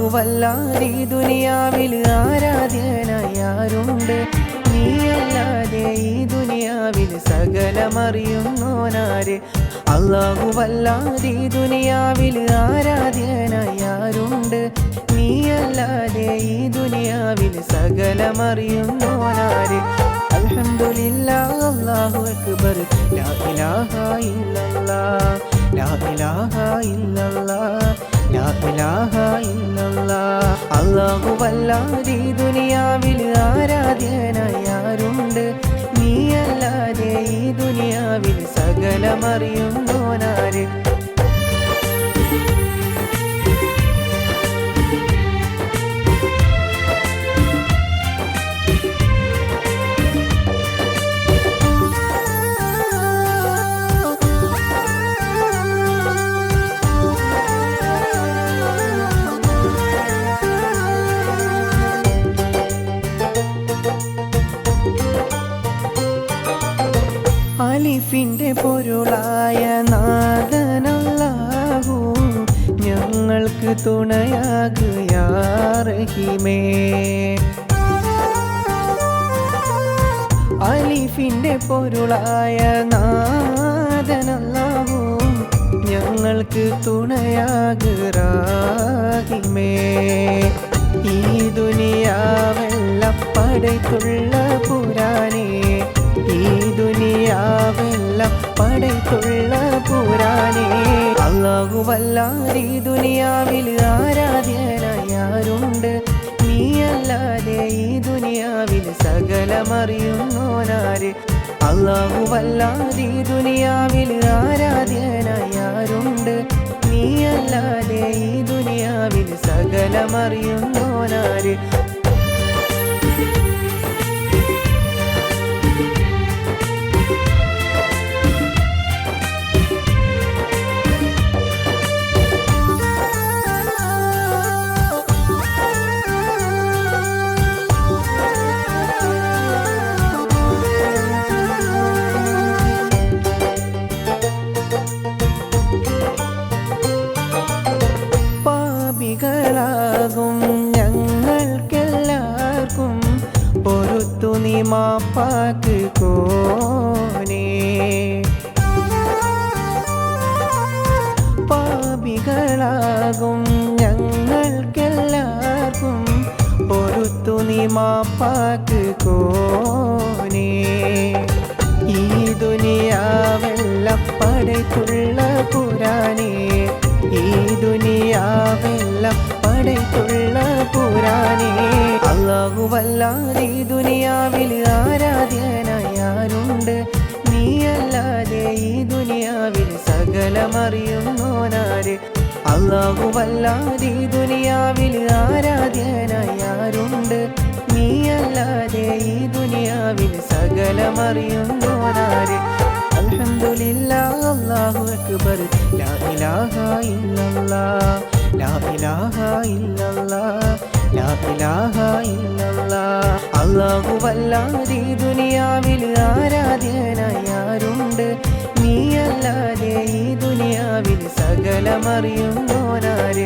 അല്ലാഹുവല്ലാതെ ഈ ദുനിയാവിൽ ആരാധ്യനായി ആരുണ്ട്? നീയല്ലാതെ ഈ ദുനിയാവിൽ സകലമറിയുന്നോനാര്? അല്ലാഹുവല്ലാതെ ഈ ദുനിയാവിൽ ആരാധ്യനായി ആരുണ്ട്? നീയല്ലാതെ ഈ ദുനിയാവിൽ സകലമറിയുന്നോനാര്? അൽഹംദുലില്ലാഹ് അല്ലാഹു അക്ബർ ലാ ഇലാഹ ഇല്ലല്ലാഹ് ലാ ഇലാഹ ഇല്ലല്ലാഹ് ലാ ഇലാഹ ഇല്ലല്ലാഹ്. അല്ലാഹുവല്ലാതെ ഈ ദുനിയാവിൽ ആരാധ്യനായി ആരുണ്ട്? നീയല്ലാതെ ഈ ദുനിയാവിൽ സകലമറിയുന്നോനാര്? അലിഫിൻ്റെ പൊരുളായ നാഥനല്ലാഹു ഞങ്ങൾക്ക് തുണയാകു യാ റഹീമേ. അലിഫിൻ്റെ പൊരുളായ നാഥനല്ലാഹു ഞങ്ങൾക്ക് തുണയാകു റഹീമേ. ഈ ദുനിയാവെല്ലാം പടയ്ത്തുള്ള പുരാനേ, ഈ ദുനിയാവെല്ലാം പടയ്ത്തുള്ള പുരാനേ. അല്ലാഹുവല്ലാതെ ഈ ദുനിയാവിൽ ആരാധ്യനായി ആരുണ്ട്? നീയല്ലാതെ ഈ ദുനിയാവിൽ സകലമറിയുന്നോനാര്? അല്ലാഹുവല്ലാതെ ഈ ദുനിയാവിൽ ആരാധ്യനായി ആരുണ്ട്? നീയല്ലാതെ ഈ ദുനിയാവിൽ സകലമറിയുന്നോനാര്? പാപികളാകും ഞങ്ങൾക്കെല്ലാവർക്കും പൊറുത്തു നീ മാപ്പാക്ക് കോനേ. പാപികളാകും ഞങ്ങൾക്കെല്ലാവർക്കും പൊറുത്തു നീ മാപ്പാക്ക് കോനേ. ഈ ദുനിയാവെല്ലാം പടയ്ത്തുള്ള പുരാനേ, ഈ ദുനിയാവെല്ലാം പടയ്ത്തുള്ള പുരാനേ. അല്ലാഹുവല്ലാതെ ഈ ദുനിയാവിൽ ആരാധ്യനായി ആരുണ്ട്? നീയല്ലാതെ ഈ ദുനിയാവിൽ സകലമറിയുന്നോനാര്? അല്ലാഹുവല്ലാതെ ഈ ദുനിയാവിൽ ആരാധ്യനായി ആരുണ്ട്? നീയല്ലാതെ ഈ ദുനിയാവിൽ സകലമറിയുന്നോനാര്? അൽഹംദുലില്ലാഹ് അല്ലാഹു അക്ബർ ലാ ഇലാഹ ഇല്ലല്ലാഹ് ലാ ഇലാഹ ഇല്ലല്ലാഹ് ലാ ഇലാഹ ഇല്ലല്ലാഹ്. അല്ലാഹുവല്ലാതെ ഈ ദുനിയാവിൽ ആരാധ്യനായി ആരുണ്ട്? നീയല്ലാതെ ഈ ദുനിയാവിൽ സകലമറിയുന്നോനാര്?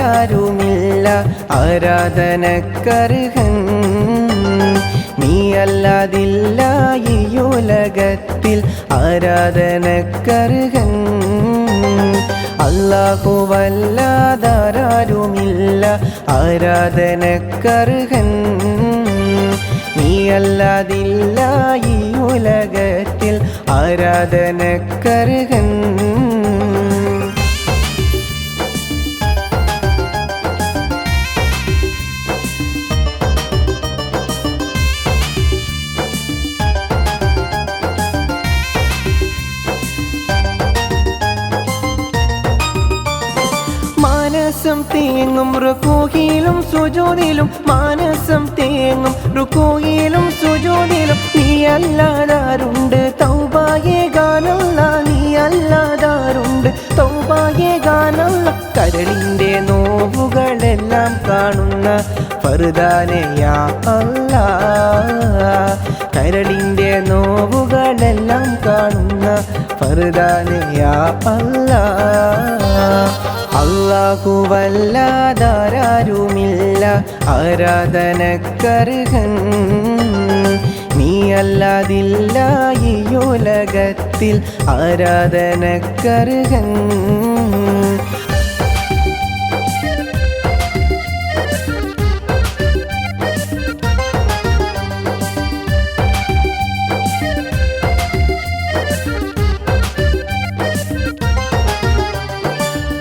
അല്ലാഹുവല്ലാതാരുമില്ല ആരാധനക്കർഹൻ, നീയല്ലാതില്ല ഈ ഉലകത്തിൽ ആരാധനക്കർഹൻ. അല്ലാഹുവല്ലാതാരുമില്ല ആരാധനക്കർഹൻ, നീയല്ലാതില്ല ഈ ഉലകത്തിൽ ആരാധനക്കർഹൻ. മാനസം തേങ്ങും റുകൂയിലും സുജൂദിലും മാനസം തേങ്ങും റുകൂയിലും സുജൂദിലും നീയല്ലാതാരുണ്ട് തൗബയെ ഗാനല്ല നീയല്ലാതാരുണ്ട് തൗബയെ ഗാനല്ല കരളിൻ്റെ നോവുകളെല്ലാം കാണുന്ന ഫർദാനെ യാ അല്ലാഹ് കരളിൻ്റെ നോവുകളെല്ലാം കാണുന്ന ഫർദാനെ യാ അല്ലാഹ് അല്ലാഹുവല്ലാതാരുമില്ല ആരാധനക്കർഹൻ നീയല്ലാതില്ല ഈ ഉലകത്തിൽ ആരാധനക്കർഹൻ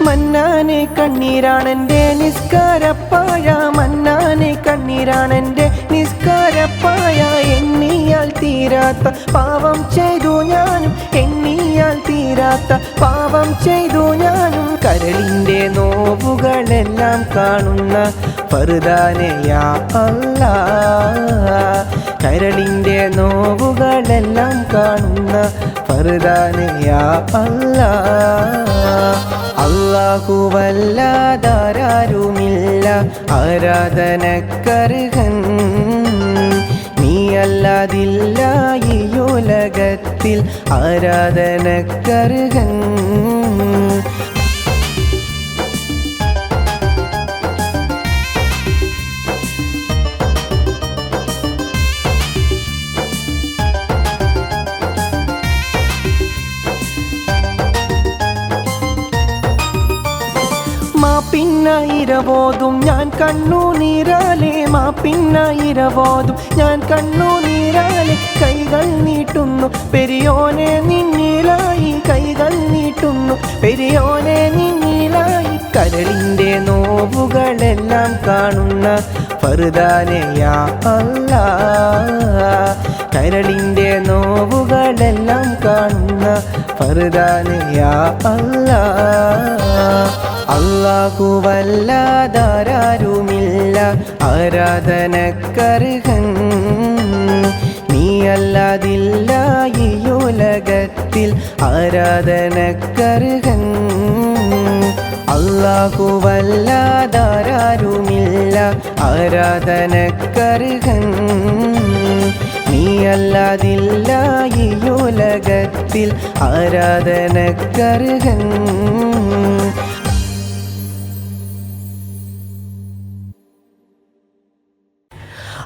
മന്നാനെ കണ്ണീരാണെൻ്റെ നിസ്കാരപ്പായ മന്നാനെ കണ്ണീരാണെൻ്റെ നിസ്കാരപ്പായ എണ്ണിയാൽ തീരാത്ത പാവം ചെയ്തു ഞാനും എണ്ണിയാൽ തീരാത്ത പാവം ചെയ്തു ഞാനും കരളിൻ്റെ നോവുകളെല്ലാം കാണുന്ന ഫർദാനെ യാ അല്ലാഹ് കരളിൻ്റെ നോവുകളെല്ലാം കാണുന്ന ഫർദാനെ യാ അല്ലാഹ് അല്ലാഹുവല്ലാതാരുമില്ല ആരാധനക്കർഹൻ നീയല്ലാതില്ല ഈ ഉലകത്തിൽ ആരാധനക്കർഹൻ മാപ്പിന്നായിരവോതും ഞാൻ കണ്ണുനീരാലെ മാപ്പിന്നായിരവോതും ഞാൻ കണ്ണുനീരാലെ കൈകൾ നീട്ടുന്നു പെരിയോനെ നിന്നിലായി കൈകൾ നീട്ടുന്നു പെരിയോനെ നിന്നിലായി കരളിൻ്റെ നോവുകളെല്ലാം കാണുന്ന ഫർദാനെ യാ അല്ലാഹ് കരളിൻ്റെ നോവുകളെല്ലാം കാണുന്ന ഫർദാനെ യാ അല്ലാഹ് അല്ലാഹുവല്ലാതാരുമില്ല ആരാധനക്കർഹൻ നീയല്ലാതില്ല ഈ ഉലകത്തിൽ ആരാധനക്കർഹൻ അല്ലാഹുവല്ലാതാരുമില്ല ആരാധനക്കർഹൻ നീയല്ലാതില്ല ഈ ഉലകത്തിൽ ആരാധനക്കർഹൻ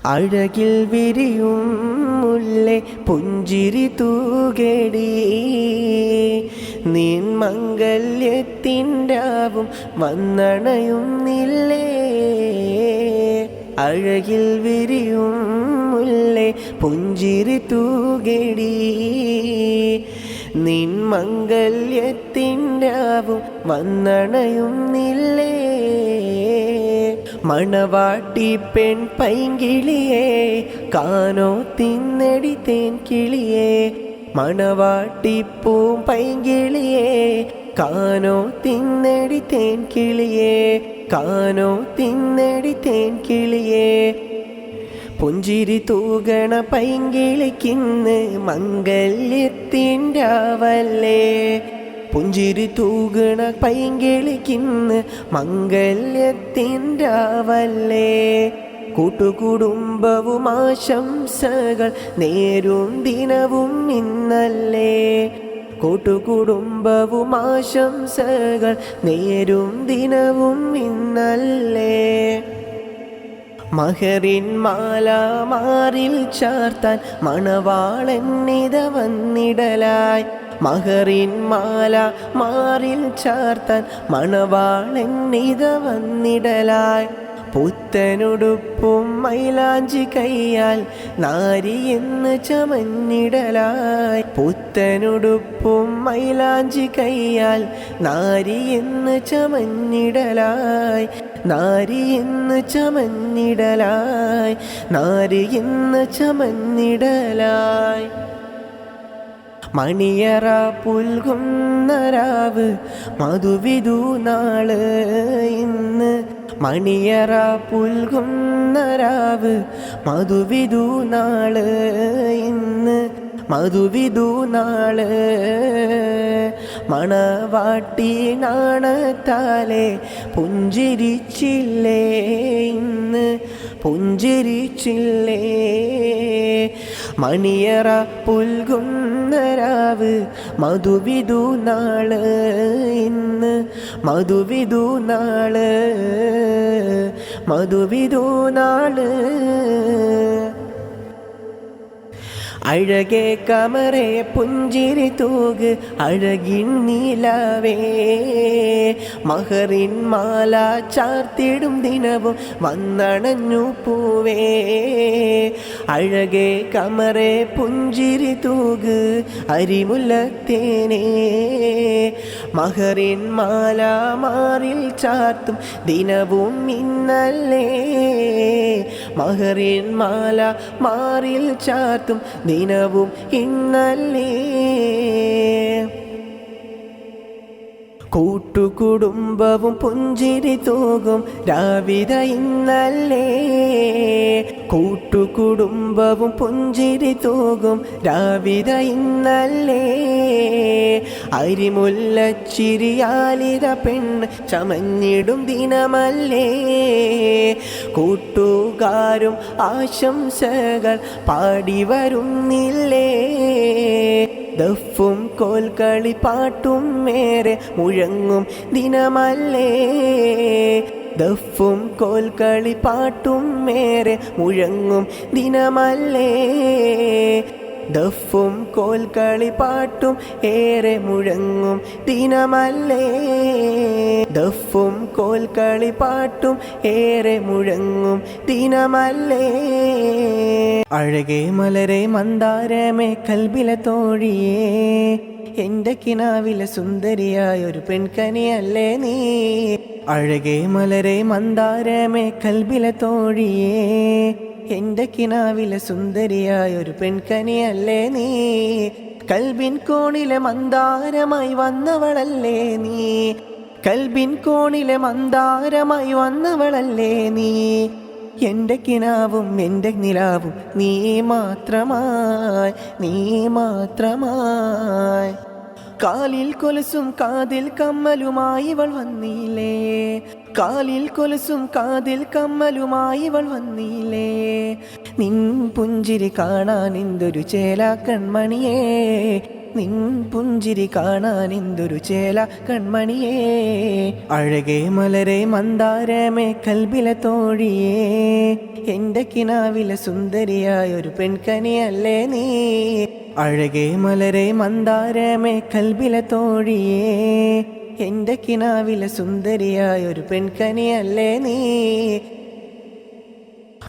അഴകിൽ വിരിയും മുല്ലേ പുഞ്ചിരി തൂകടി നിൻ മംഗല്യത്തിൻ്റാവും വന്നണയുന്നില്ലേ അഴകിൽ വിരിയും മുല്ലേ പുഞ്ചിരി തൂകടി നിൻ മംഗല്യത്തിൻ്റാവും വന്നണയുന്നില്ലേ മണവാട്ടി പെൺ പൈങ്കിളിയേ കാനോ തിന്നടി തേൻ കിളിയേ മണവാട്ടി പൂം പൈങ്കിളിയേ കാനോ തിന്നടി തേൻ കിളിയേ കാനോ തിന്നടി തേൻ കിളിയേ പുഞ്ചിരി തൂകണ പൈങ്കിളിക്കിന്ന് മംഗല്യത്തിൻ്റാവല്ലേ പുഞ്ചിരി തൂകണ പൈങ്കിളിക്കിന്ന് മംഗല്യത്തിൻ്റാവല്ലേ കൂട്ടുകുടുംബവും ആശംസകൾ നേരും ദിനവും ഇന്നല്ലേ കൂട്ടുകുടുംബവും ആശംസകൾ നേരും ദിനവും ഇന്നല്ലേ മഹറിൻ മാല മാറിൽ ചാർത്താൻ മണവാളന്നിത വന്നിടലായി മഹറിൻ മാല മാറിൽ ചാർത്താൻ മണവാളന്നിത വന്നിടലായി പുത്തനുടുപ്പും മൈലാഞ്ചി കയ്യാൽ നാരി എന്ന് ചമഞ്ഞിടലായി പുത്തനുടുപ്പും മൈലാഞ്ചി കയ്യാൽ നാരി എന്ന് ചമഞ്ഞിടലായി നാരി എന്ന് ചമഞ്ഞിടലായി നാരി എന്ന് ചമഞ്ഞിടലായി മണിയറ പുൽകുന്ന രാവ് മധുവിധു നാള് ഇന്ന്. മണിയറ പുൽകുന്ന രാവ് മധുവിധു നാള് ഇന്ന്. മധുവിധു നാള് മണവാട്ടി നാണത്താലെ പുഞ്ചിരിച്ചില്ലേ ഇന്ന്. പുഞ്ചിരിച്ചില്ലേ. മണിയറ പുൽകുന്ന രാവ് മധുവിധു നാള് ഇന്ന്. മധുവിധു നാള് മധുവിധു നാള്. അഴകേ കമറേ പുഞ്ചിരി തൂക് അഴകിൻ നീലവേ. മഹറിൻ മാല ചാർത്തിടും ദിനവും വന്നണഞ്ഞു പൂവേ. അഴകേ കമറേ പുഞ്ചിരി തൂക് അരിമുല്ലത്തേനേ. മഹറിൻ മാല മാറിൽ ചാർത്തും ദിനവും ഇന്നല്ലേ. മഹറിൻ മാല മാറിൽ ചാർത്തും ദിനവും ഇന്നല്ലേ. കൂട്ടുകുടുംബവും പുഞ്ചിരി തൂകും രാവിത ഇന്നല്ലേ. കൂട്ടുകുടുംബവും പുഞ്ചിരി തൂകും രാവിത ഇന്നല്ലേ. അരിമുല്ലച്ചിരിയാലിത പെണ്ണ് ചമഞ്ഞിടും ദിനമല്ലേ. കൂട്ടുകാരും ആശംസകൾ പാടി വരുന്നില്ലേ. ദഫും കോൽക്കളി പാട്ടും മേരെ മുഴങ്ങും ദിനമല്ലേ. ദഫും കോൽക്കളി പാട്ടും മേരെ മുഴങ്ങും ദിനമല്ലേ. ദഫും കോൽക്കളി പാട്ടും ഏറെ മുഴങ്ങും ദിനമല്ലേ. ദഫും കോൽക്കളി പാട്ടും ഏറെ മുഴങ്ങും ദിനമല്ലേ. അഴകേ മലരെ മന്ദാരമേ കൽബിലെ തോഴിയേ. എൻ്റെ കിനാവിലെ സുന്ദരിയായൊരു പെൺകനിയല്ലേ നീ. അഴകേ മലരെ മന്ദാരമേ കൽബിലെ തോഴിയേ. എൻ്റെ കിനാവിലെ സുന്ദരിയായൊരു പെൺകനിയല്ലേ നീ. കൽബിൻ കോണിലെ മന്ദാരമായി വന്നവളല്ലേ നീ. കൽബിൻ കോണിലെ മന്ദാരമായി വന്നവളല്ലേ നീ. എൻ്റെ കിനാവും എൻ്റെ നിലാവും നീ മാത്രമായി നീ മാത്രമായി. കാലിൽ കൊലുസും കാതിൽ കമ്മലുമായി ഇവൾ വന്നില്ലേ. കാലിൽ കൊലുസും കാതിൽ കമ്മലുമായി ഇവൾ വന്നില്ലേ. നിൻ പുഞ്ചിരി കാണാൻ എന്തൊരു ചേല കൺമണിയേ. നിൻ പുഞ്ചിരി കാണാൻ എന്തൊരു ചേല കൺമണിയേ. അഴകേ മലരെ മന്ദാരമേ കൽബിലെ തോഴിയേ. എൻ്റെ കിനാവിലെ സുന്ദരിയായൊരു പെൺകനിയല്ലേ നീ. അഴകേ മലരെ മന്ദാരമേ കൽബിലെ തോഴിയേ. എൻ്റെ കിനാവിലെ സുന്ദരിയായൊരു പെൺകനിയല്ലേ നീ.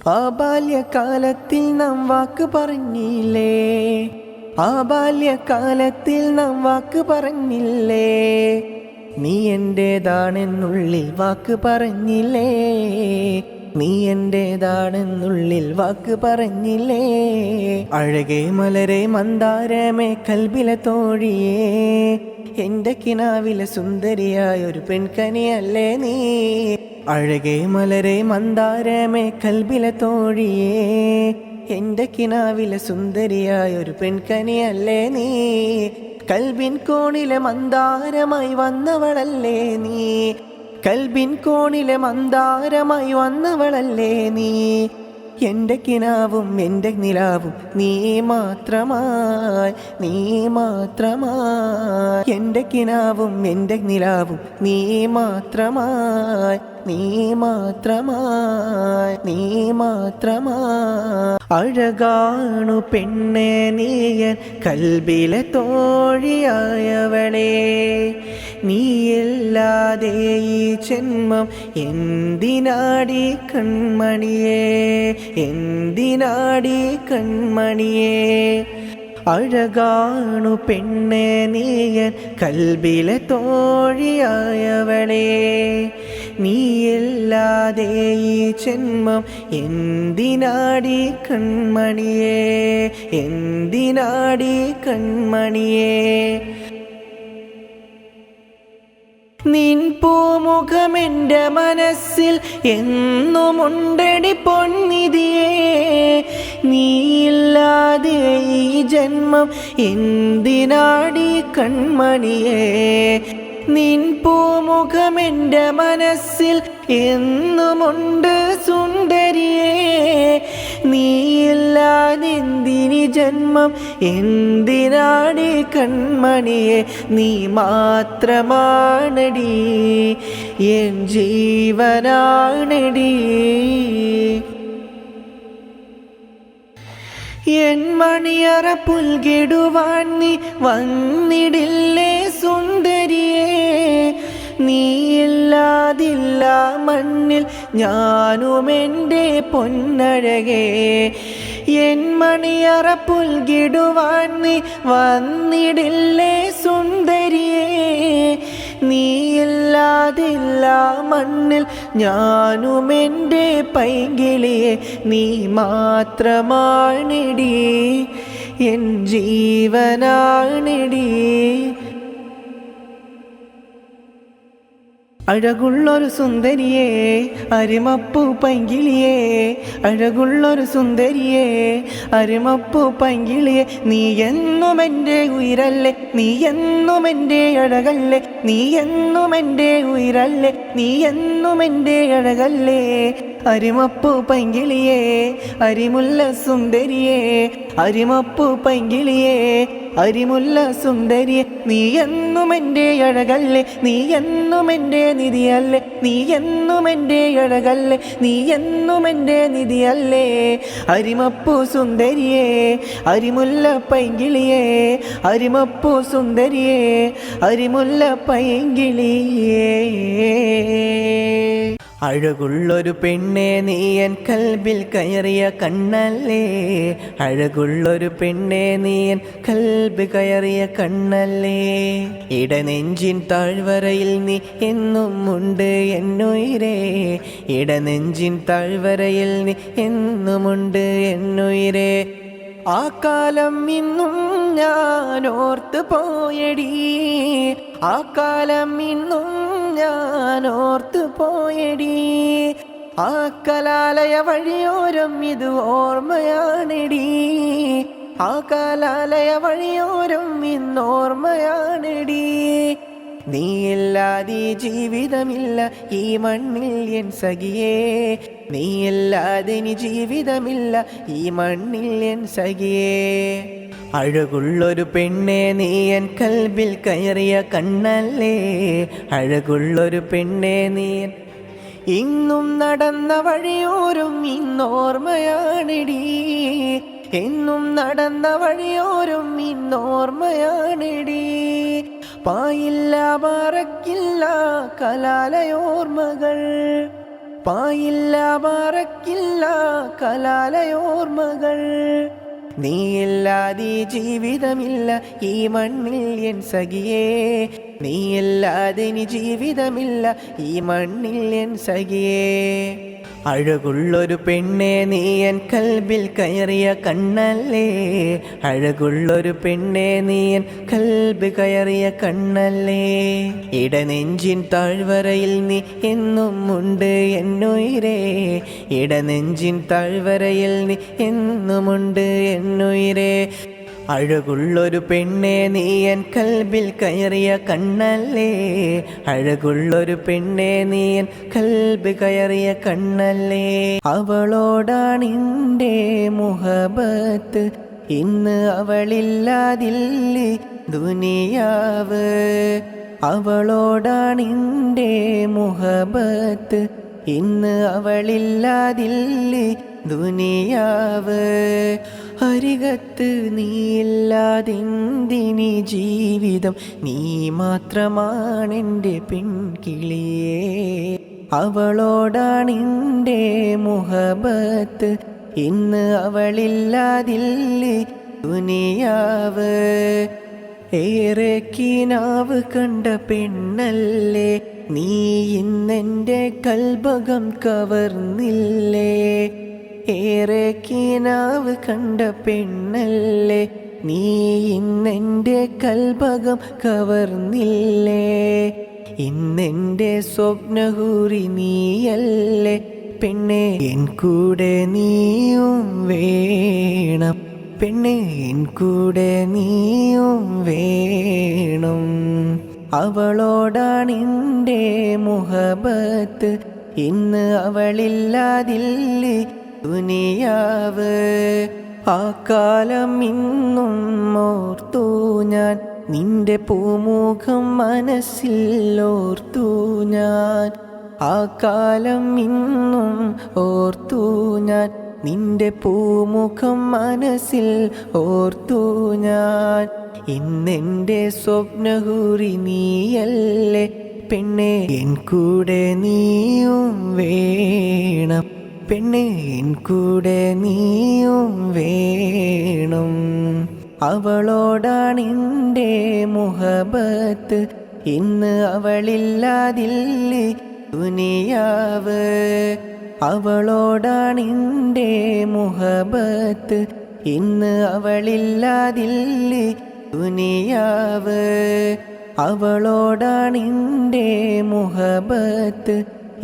ആ ബാല്യകാലത്തിൽ നാം വാക്ക് പറഞ്ഞില്ലേ. ആ ബാല്യകാലത്തിൽ നാം വാക്ക് പറഞ്ഞില്ലേ. നീ എൻ്റേതാണെന്നുള്ളിൽ വാക്ക് പറഞ്ഞില്ലേ. നീ എൻ്റേതാണെന്നുള്ളിൽ വാക്ക് പറഞ്ഞില്ലേ. അഴകേ മലരെ മന്ദാരമേ കൽബിലെ തോഴിയേ. എൻ്റെ കിനാവിലെ സുന്ദരിയായൊരു പെൺകനിയല്ലേ നീ. അഴകേ മലരെ മന്ദാരമേ കൽബിലെ തോഴിയേ. എൻ്റെ കിനാവിലെ സുന്ദരിയായൊരു പെൺകനിയല്ലേ നീ. കൽബിൻ കോണിലെ മന്ദാരമായി വന്നവളല്ലേ നീ. കൽബിൻ കോണിലെ മന്ദാരമായി വന്നവളല്ലേ നീ. എൻ്റെ കിനാവും എൻ്റെ നിലാവും നീ മാത്രമായി നീ മാത്രമായി. എൻ്റെ കിനാവും എൻ്റെ നിലാവും നീ മാത്രമായി നീ മാത്രമായി നീ മാത്രമായി. അഴകാണു പെണ്ണെ നീയൻ കൽബിലെ തോഴിയായവളെ. നീയില്ലാതെ ഈ ജന്മം എന്തിനാടി കൺമണിയേ. എന്തിനാടി കൺമണിയേ. അഴകാണു പെണ്ണെ നീയൻ കൽബിലെ തോഴിയായവളെ. നീയില്ലാതെ ഈ ജന്മം എന്തിനാടി കൺമണിയേ, എന്തിനാടി കൺമണിയേ. നിൻ പൂമുഖമെൻ്റെ മനസ്സിൽ എന്നുമുണ്ടടി പൊന്നിധിയേ, നീയില്ലാതെ ഈ ജന്മം എന്തിനാടി കൺമണിയേ. നിൻ പൂമുഖമെൻ്റെ മനസ്സിൽ എന്നുമുണ്ട് സുന്ദരിയേ, നീയില്ലാതെന്തിനി ജന്മം എന്തിനാടി കൺമണിയെ. നീ മാത്രമാണടി എൻ ജീവനാണടി. എൻ മണിയറ പുൽകിടുവാൻ നീ വന്നിടില്ലേ സുന്ദരിയേ, നീയില്ലാതില്ല മണ്ണിൽ ഞാനുമെൻ്റെ പൊന്നഴകേ. എൻ മണിയറ പുൽകിടുവാൻ നീ വന്നിടില്ലേ സുന്ദരിയേ, നീയില്ലാതില്ല മണ്ണിൽ ഞാനുമെൻ്റെ പൈങ്കിളിയെ. നീ മാത്രമാണെടി എൻ ജീവനാണെടി. അഴകുള്ളൊരു സുന്ദരിയേ അരിമപ്പൂ പൈങ്കിളിയേ, അഴകുള്ളൊരു സുന്ദരിയേ അരിമപ്പൂ പൈങ്കിളിയേ. നീ എന്നും എൻ്റെ ഉയിരല്ലേ, നീ എന്നും എൻ്റെ അഴകല്ലേ, നീ എന്നും എൻ്റെ ഉയിരല്ലേ, നീ എന്നും എൻ്റെ അഴകല്ലേ. അരിമപ്പൂ പൈങ്കിളിയേ അരിമുല്ല സുന്ദരിയേ, അരിമപ്പൂ പൈങ്കിളിയേ അരിമുല്ല സുന്ദരിയെ. നീ എന്നും എൻ്റെ അഴകല്ലേ, നീ എന്നും എൻ്റെ നിധിയല്ലേ, നീ എന്നും എൻ്റെ അഴകല്ലേ, നീ എന്നും എൻ്റെ നിധിയല്ലേ. അരിമപ്പൂ സുന്ദരിയെ അരിമുല്ല പൈങ്കിളിയെ, അരിമപ്പൂ സുന്ദരിയെ അരിമുല്ല പൈങ്കിളിയേ. അഴകുള്ളൊരു പെണ്ണെ നീ എൻ കൽബിൽ കയറിയ കണ്ണല്ലേ, അഴകുള്ളൊരു പെണ്ണെ നീ എൻ കൽബ് കയറിയ കണ്ണല്ലേ. ഇടനെഞ്ചിൻ താഴ്വരയിൽ നീ എന്നും ഉണ്ട് എന്നുയിരേ, ഇടനെഞ്ചിൻ താഴ്വരയിൽ നീ എന്നുമുണ്ട് എന്നുയിരേ. ആ കാലം ഇന്നും ഞാൻ ഓർത്ത് പോയടി, ആ കാലം ഇന്നും ഞാൻ ഓർത്ത് പോയടി. ആ കലാലയ വഴിയോരം ഇത് ഓർമ്മയാണെടി, ആ കലാലയ വഴിയോരം ഇന്നോർമ്മയാണെടി. നീയില്ലാതെ ജീവിതമില്ല ഈ മണ്ണിൽ എൻ സഖിയേ, നീയില്ലാതെ ഇനി ജീവിതമില്ല ഈ മണ്ണിൽ എൻ സഖിയേ. അഴകുള്ളൊരു പെണ്ണെ നീ എൻ കൽബിൽ കയറിയ കണ്ണല്ലേ, അഴകുള്ളൊരു പെണ്ണെ നീ ഇന്നും നടന്ന വഴിയോരും ഇന്നോർമ്മയാണെടി, എന്നും നടന്ന വഴിയോരും ഇന്നോർമ്മയാണെടി. പായില്ല മറക്കില്ല കലാലയോർമ്മകൾ, പായില്ല മറക്കില്ല കലാലയോർമ്മകൾ. നീയില്ലാതെ ജീവിതമില്ല ഈ മണ്ണിൽ എൻ സഖിയേ, നീയില്ലാതെ ഇനി ജീവിതമില്ല ഈ മണ്ണിൽ എൻ സഖിയേ. അഴകുള്ളൊരു പെണ്ണെ നീ എൻ കൽബിൽ കയറിയ കണ്ണല്ലേ, അഴകുള്ളൊരു പെണ്ണെ നീ എൻ കൽബ് കയറിയ കണ്ണല്ലേ. ഇടനെഞ്ചിൻ താഴ്വരയിൽ നീ എന്നും ഉണ്ട് എന്നുയിരേ, ഇടനെഞ്ചിൻ താഴ്വരയിൽ നീ എന്നുമുണ്ട് എന്നുയിരേ. അഴകുള്ളൊരു പെണ്ണെ നീ എൻ കൽബിൽ കയറിയ കണ്ണല്ലേ, അഴകുള്ളൊരു പെണ്ണെ നീ എൻ കൽബ് കയറിയ കണ്ണല്ലേ. അവളോടാണെൻ്റെ മുഹബത്ത് ഇന്ന് അവളില്ലാതില്ലേ ദുനിയാവ്, അവളോടാണെൻ്റെ മുഹബത്ത് ഇന്ന് അവളില്ലാതില്ലേ ദുനിയാവ്. അരികത്ത് നീയില്ലാതെന്തിനി ജീവിതം, നീ മാത്രമാണെൻ്റെ പെൺകിളിയേ. അവളോടാണെൻ്റെ മുഹബത്ത് ഇന്ന് അവളില്ലാതില്ലേ ദുനിയാവ്. ഏറെ കിനാവ് കണ്ട പെണ്ണല്ലേ നീ ഇന്നെൻ്റെ കൽബകം കവർന്നില്ലേ ഏറെ കിനാവ് കണ്ട പെണ്ണല്ലേ നീ ഇന്നെൻ്റെ കൽബകം കവർന്നില്ലേ ഇന്നെൻ്റെ സ്വപ്നഹൂറി നീയല്ലേ പെണ്ണെ എൻ കൂടെ നീയും വേണം പെണ്ണെ എൻ കൂടെ നീയും വേണം അവളോടാണെൻ്റെ മുഹബത്ത് ഇന്ന് അവളില്ലാതില്ലേ ദുനിയാവ് ആ കാലം ഇന്നും ഓർത്തു ഞാൻ നിന്റെ പൂമുഖം മനസ്സിൽ ഓർത്തു ഞാൻ ആ കാലം ഇന്നും ഓർത്തു ഞാൻ നിന്റെ പൂമുഖം മനസ്സിൽ ഓർത്തു ഞാൻ ഇന്നെൻ്റെ സ്വപ്നഹൂറി നീയല്ലേ പെണ്ണെ എൻ കൂടെ നീയും വേണം പെണ്ണെ എൻ കൂടെ നീയും വേണം അവളോടാണെൻ്റെ മുഹബത്ത് ഇന്ന് അവളില്ലാതില്ലേ ദുനിയാവ് അവളോടാണെൻ്റെ മുഹബത്ത് ഇന്ന് അവളില്ലാതില്ലേ ദുനിയാവ് അവളോടാണെൻ്റെ മുഹബത്ത്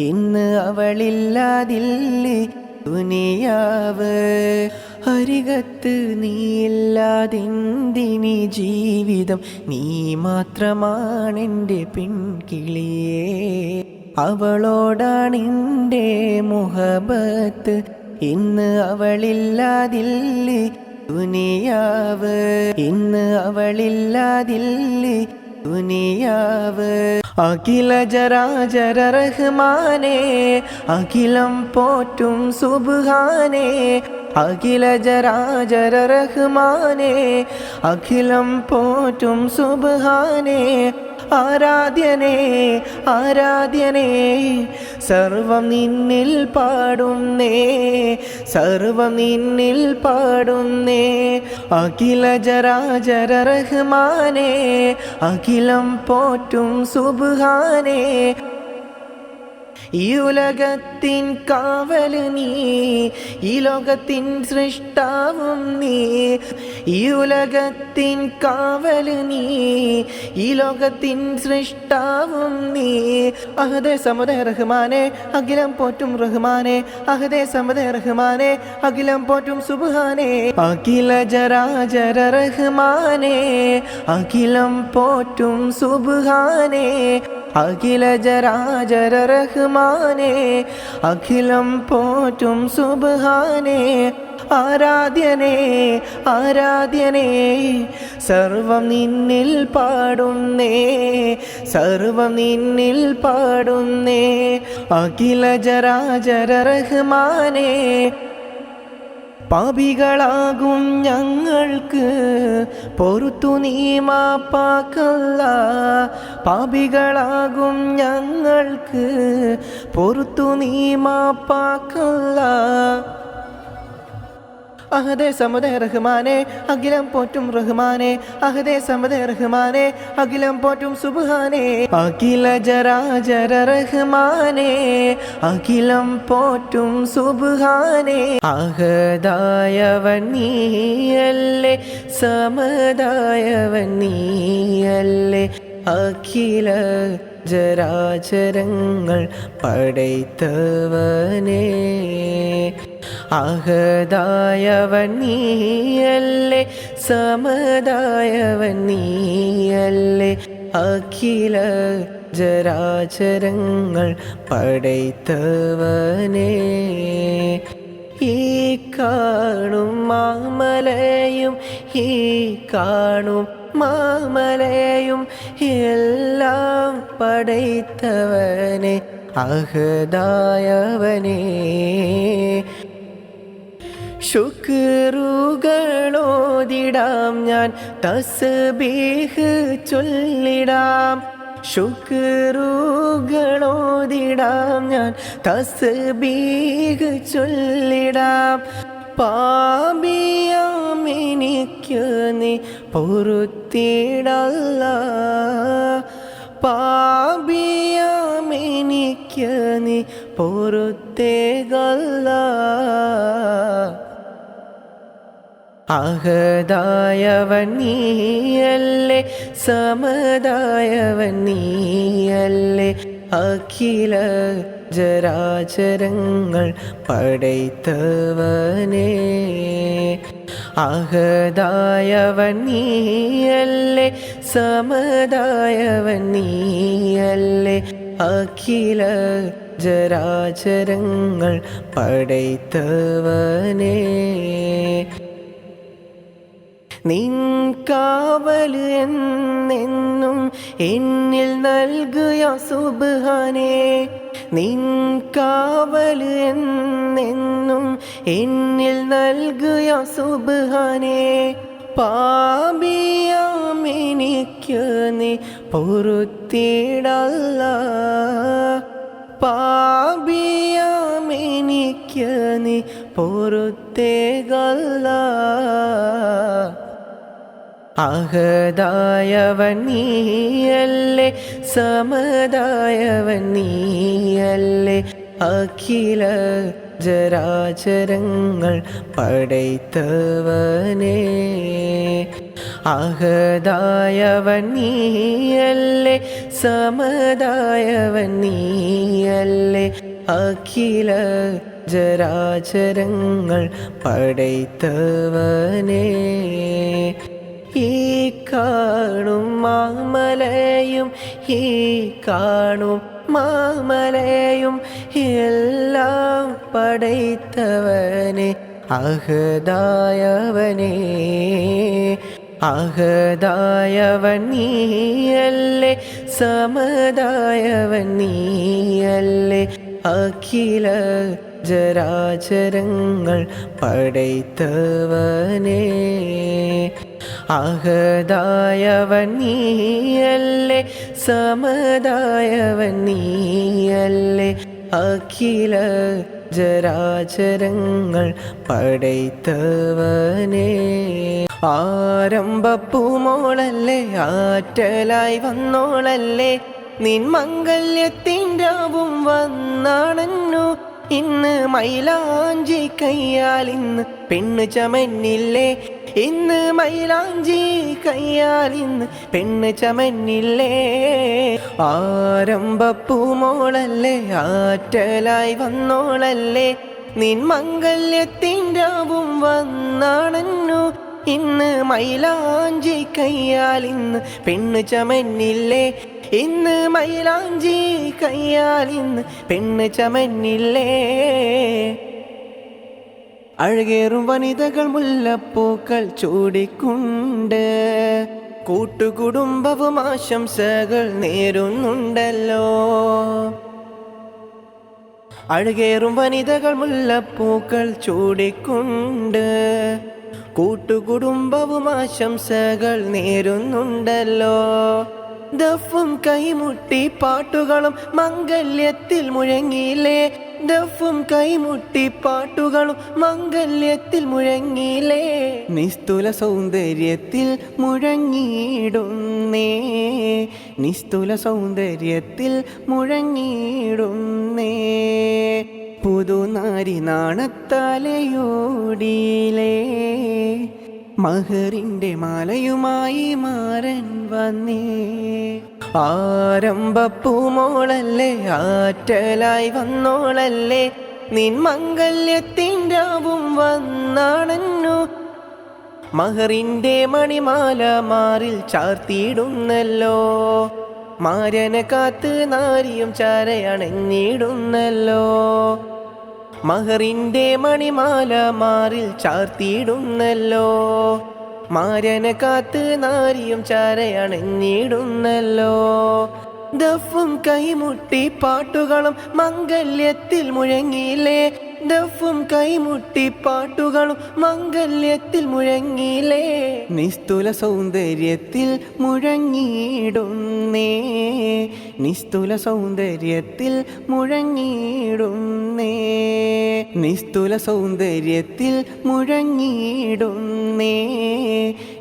ഇന്ന് അവളില്ലാതില്ലേ ദുനിയാവ് അരികത്ത് നീയില്ലാതെന്തിനി ജീവിതം നീ മാത്രമാണെൻ്റെ പെൺകിളിയേ അവളോടാണെൻ്റെ മുഹബത്ത് ഇന്ന് അവളില്ലാതില്ലേ ദുനിയാവ് ഇന്ന് അവളില്ലാതില്ലേ ദുനിയാവ് അഖില ജരാജര റഹ്മാനേ അഖിലം പോറ്റും സുബ്ഹാനേ അഖില ജരാജര റഹ്മാനേ അഖിലം പോറ്റും സുബ്ഹാനേ ആരാധ്യനേ ആരാധ്യനേ സർവം നിന്നിൽ പാടുന്നേ സർവം നിന്നിൽ പാടുന്നേ അഖില ജരാജര റഹ്മാനേ അഖിലം പോറ്റും സുബ്ഹാനേ ഈ ഉലകത്തിൻ കാവല് നീ ഈ ലോകത്തിൻ സൃഷ്ടാവും നീ ഈ ഉലകത്തിൻ കാവല് നീ ഈ ലോകത്തിൻ സൃഷ്ടാവും നീ അഹദേ സമദേ റഹ്മാനേ അഖിലം പോറ്റും റഹ്മാനേ അഹദേ സമദേ റഹ്മാനേ അഖിലം പോറ്റും സുബ്ഹാനേ അഖില ജരാജര റഹ്മാനേ അഖിലം പോറ്റും സുബ്ഹാനേ അഖില ജരാജര റഹ്മാനേ അഖിലം പോറ്റും സുബ്ഹാനേ ആരാധ്യനേ ആരാധ്യനേ സർവം നിന്നിൽ പാടുന്നേ സർവം നിന്നിൽ പാടുന്നേ അഖില ജരാജര റഹ്മാനേ പാപികളാകും ഞങ്ങൾക്ക് പൊറുത്തു നീ മാപ്പാക്കല്ല പാപികളാകും ഞങ്ങൾക്ക് പൊറുത്തു നീ മാപ്പാക്കല്ല അഹദേ സമദേ റഹ്മാനേ അഖിലം പോറ്റും റഹ്മാനേ അഹദേ സമദേ റഹ്മാനേ അഖിലം പോറ്റും സുബ്ഹാനേ അഖില ജരാജര റഹ്മാനേ അഖിലം പോറ്റും സുബ്ഹാനേ അഹദായവൻ നീയല്ലേ സമദായവൻ നീയല്ലേ അഖില ജരാചരങ്ങൾ പടൈത്തവനേ അഹദായവൻ നീയല്ലേ സമദായവൻ നീയല്ലേ അഖില ജരാചരങ്ങൾ പടൈത്തവനേ ഈ കാണും മാമലയും ഈ കാണും മാമലയും എല്ലാം പടൈത്തവനെ അഹദായവനേ ശുക്റുകളോതിടാം ഞാൻ തസ്ബീഹ് ചൊല്ലിടാം ശുക്റുകളോതിടാം ഞാൻ തസ്ബീഹ് ചൊല്ലിടാം പാപിയാമെനിക്ക് നീ പൊറുത്തിടല്ല പാപിയാം നീ പൊറുത്തേകല്ലാ. അഹദായവൻ നീയല്ലേ, സമദായവൻ നീയല്ലേ, അഖില ജരാചരങ്ങൾ പടൈത്തവനേ. അഹദായവൻ നീയല്ലേ, സമദായവൻ നീയല്ലേ, അഖില ജരാചരങ്ങൾ പടൈത്തവനേ. നിൻ കാവൽ എന്നെന്നും എന്നിൽ നൽകുക സുബ്ഹാനേ. നിൻ കാവൽ എന്നെന്നും എന്നിൽ നൽകുക സുബ്ഹാനേ. പാപിയാമെനിക്ക് നീ പൊറുത്തിടല്ലാ. പാപിയാമെനിക്ക് നീ പൊറുത്തേകല്ലാ. അഹദായവൻ നീയല്ലേ, സമദായവൻ നീയല്ലേ, അഖില ജരാചരങ്ങൾ പടൈത്തവനേ. അഹദായവൻ നീയല്ലേ, സമദായവൻ നീയല്ലേ, അഖില ജരാചരങ്ങൾ പടൈത്തവനേ. ഈ കാണും മാമലയും ഈ കാണും മാമലയും എല്ലാം പടൈത്തവനെ അഹദായവനേ. അഹദായവൻ നീയല്ലേ, സമദായവൻ നീയല്ലേ, അഖില ജരാചരങ്ങൾ പടൈത്തവനേ. അഹദായവൻ നീയല്ലേ, സമദായവൻ നീയല്ലേ, അഖില ജരാചരങ്ങൾ പടൈത്തവനേ. ആരംഭപ്പൂമോളല്ലേ, ആറ്റലായി വന്നോളല്ലേ, നിൻ മംഗല്യത്തിൻ്റാവും വന്നാണന്നു. ഇന്ന് മൈലാഞ്ചി കയ്യാൽ ഇന്ന് പെണ്ണ് ചമന്നില്ലേ. ഇന്ന് മൈലാഞ്ചി കയ്യാൽ ഇന്ന് പെണ്ണ് ചമന്നില്ലേ. ആരംഭപ്പൂമോളല്ലേ, ആറ്റലായി വന്നോളല്ലേ, നിൻ മംഗല്യത്തിൻ്റാവും വന്നാണന്നു. ഇന്ന് മൈലാഞ്ചി കയ്യാൽ ഇന്ന് പെണ്ണ് ചമന്നില്ലേ. ഇന്ന് മൈലാഞ്ചി കയ്യാൽ ഇന്ന് പെണ്ണ് ചമന്നില്ലേ. അഴകേറും വനിതകൾ മുല്ലപ്പൂക്കൾ ചൂടിക്കൊണ്ട് കൂട്ടുകുടുംബവും ആശംസകൾ നേരുന്നുണ്ടല്ലോ. അഴകേറും വനിതകൾ മുല്ലപ്പൂക്കൾ ചൂടിക്കൊണ്ട് കൂട്ടുകുടുംബവും ആശംസകൾ നേരുന്നുണ്ടല്ലോ. ദഫും കൈമുട്ടി പാട്ടുകളും മംഗല്യത്തിൽ മുഴങ്ങിയില്ലേ. ദഫും കൈമുട്ടി പാട്ടുകളും മംഗല്യത്തിൽ മുഴങ്ങിയില്ലേ. നിസ്തുല സൗന്ദര്യത്തിൽ മുഴങ്ങിയിടുന്നേ, നിസ്തുല സൗന്ദര്യത്തിൽ മുഴങ്ങിയിടുന്നേ. പുതുനാരി നാണത്താലയോടിയിലേ, മഹറിൻ്റെ മാലയുമായി മാറൻ വന്നേ. ആരംഭപ്പൂമോളല്ലേ, ആറ്റലായി വന്നോളല്ലേ, നിൻ മംഗല്യത്തിൻ്റാവും വന്നാണന്നു. മഹറിൻ്റെ മണിമാല മാറിൽ ചാർത്തിയിടുന്നല്ലോ. മാരനെ കാത്ത് നാരിയും ചാരയണഞ്ഞിടുന്നല്ലോ. മഹറിൻ്റെ മണിമാല മാറിൽ ചാർത്തിയിടുന്നല്ലോ. മാരനെ കാത്ത് നാരിയും ചാരയണഞ്ഞിടുന്നല്ലോ. ദഫും കൈമുട്ടി പാട്ടുകളും മംഗല്യത്തിൽ മുഴങ്ങിയില്ലേ. ദഫും കൈമുട്ടി പാട്ടുകളും മംഗല്യത്തിൽ മുഴങ്ങിയില്ലേ. നിസ്തുല സൗന്ദര്യത്തിൽ മുഴങ്ങിയിടുന്നേ, നിസ്തുല സൗന്ദര്യത്തിൽ മുഴങ്ങിയിടുന്നേ. നിസ്തുല സൗന്ദര്യത്തിൽ മുഴങ്ങിയിടുന്നേ,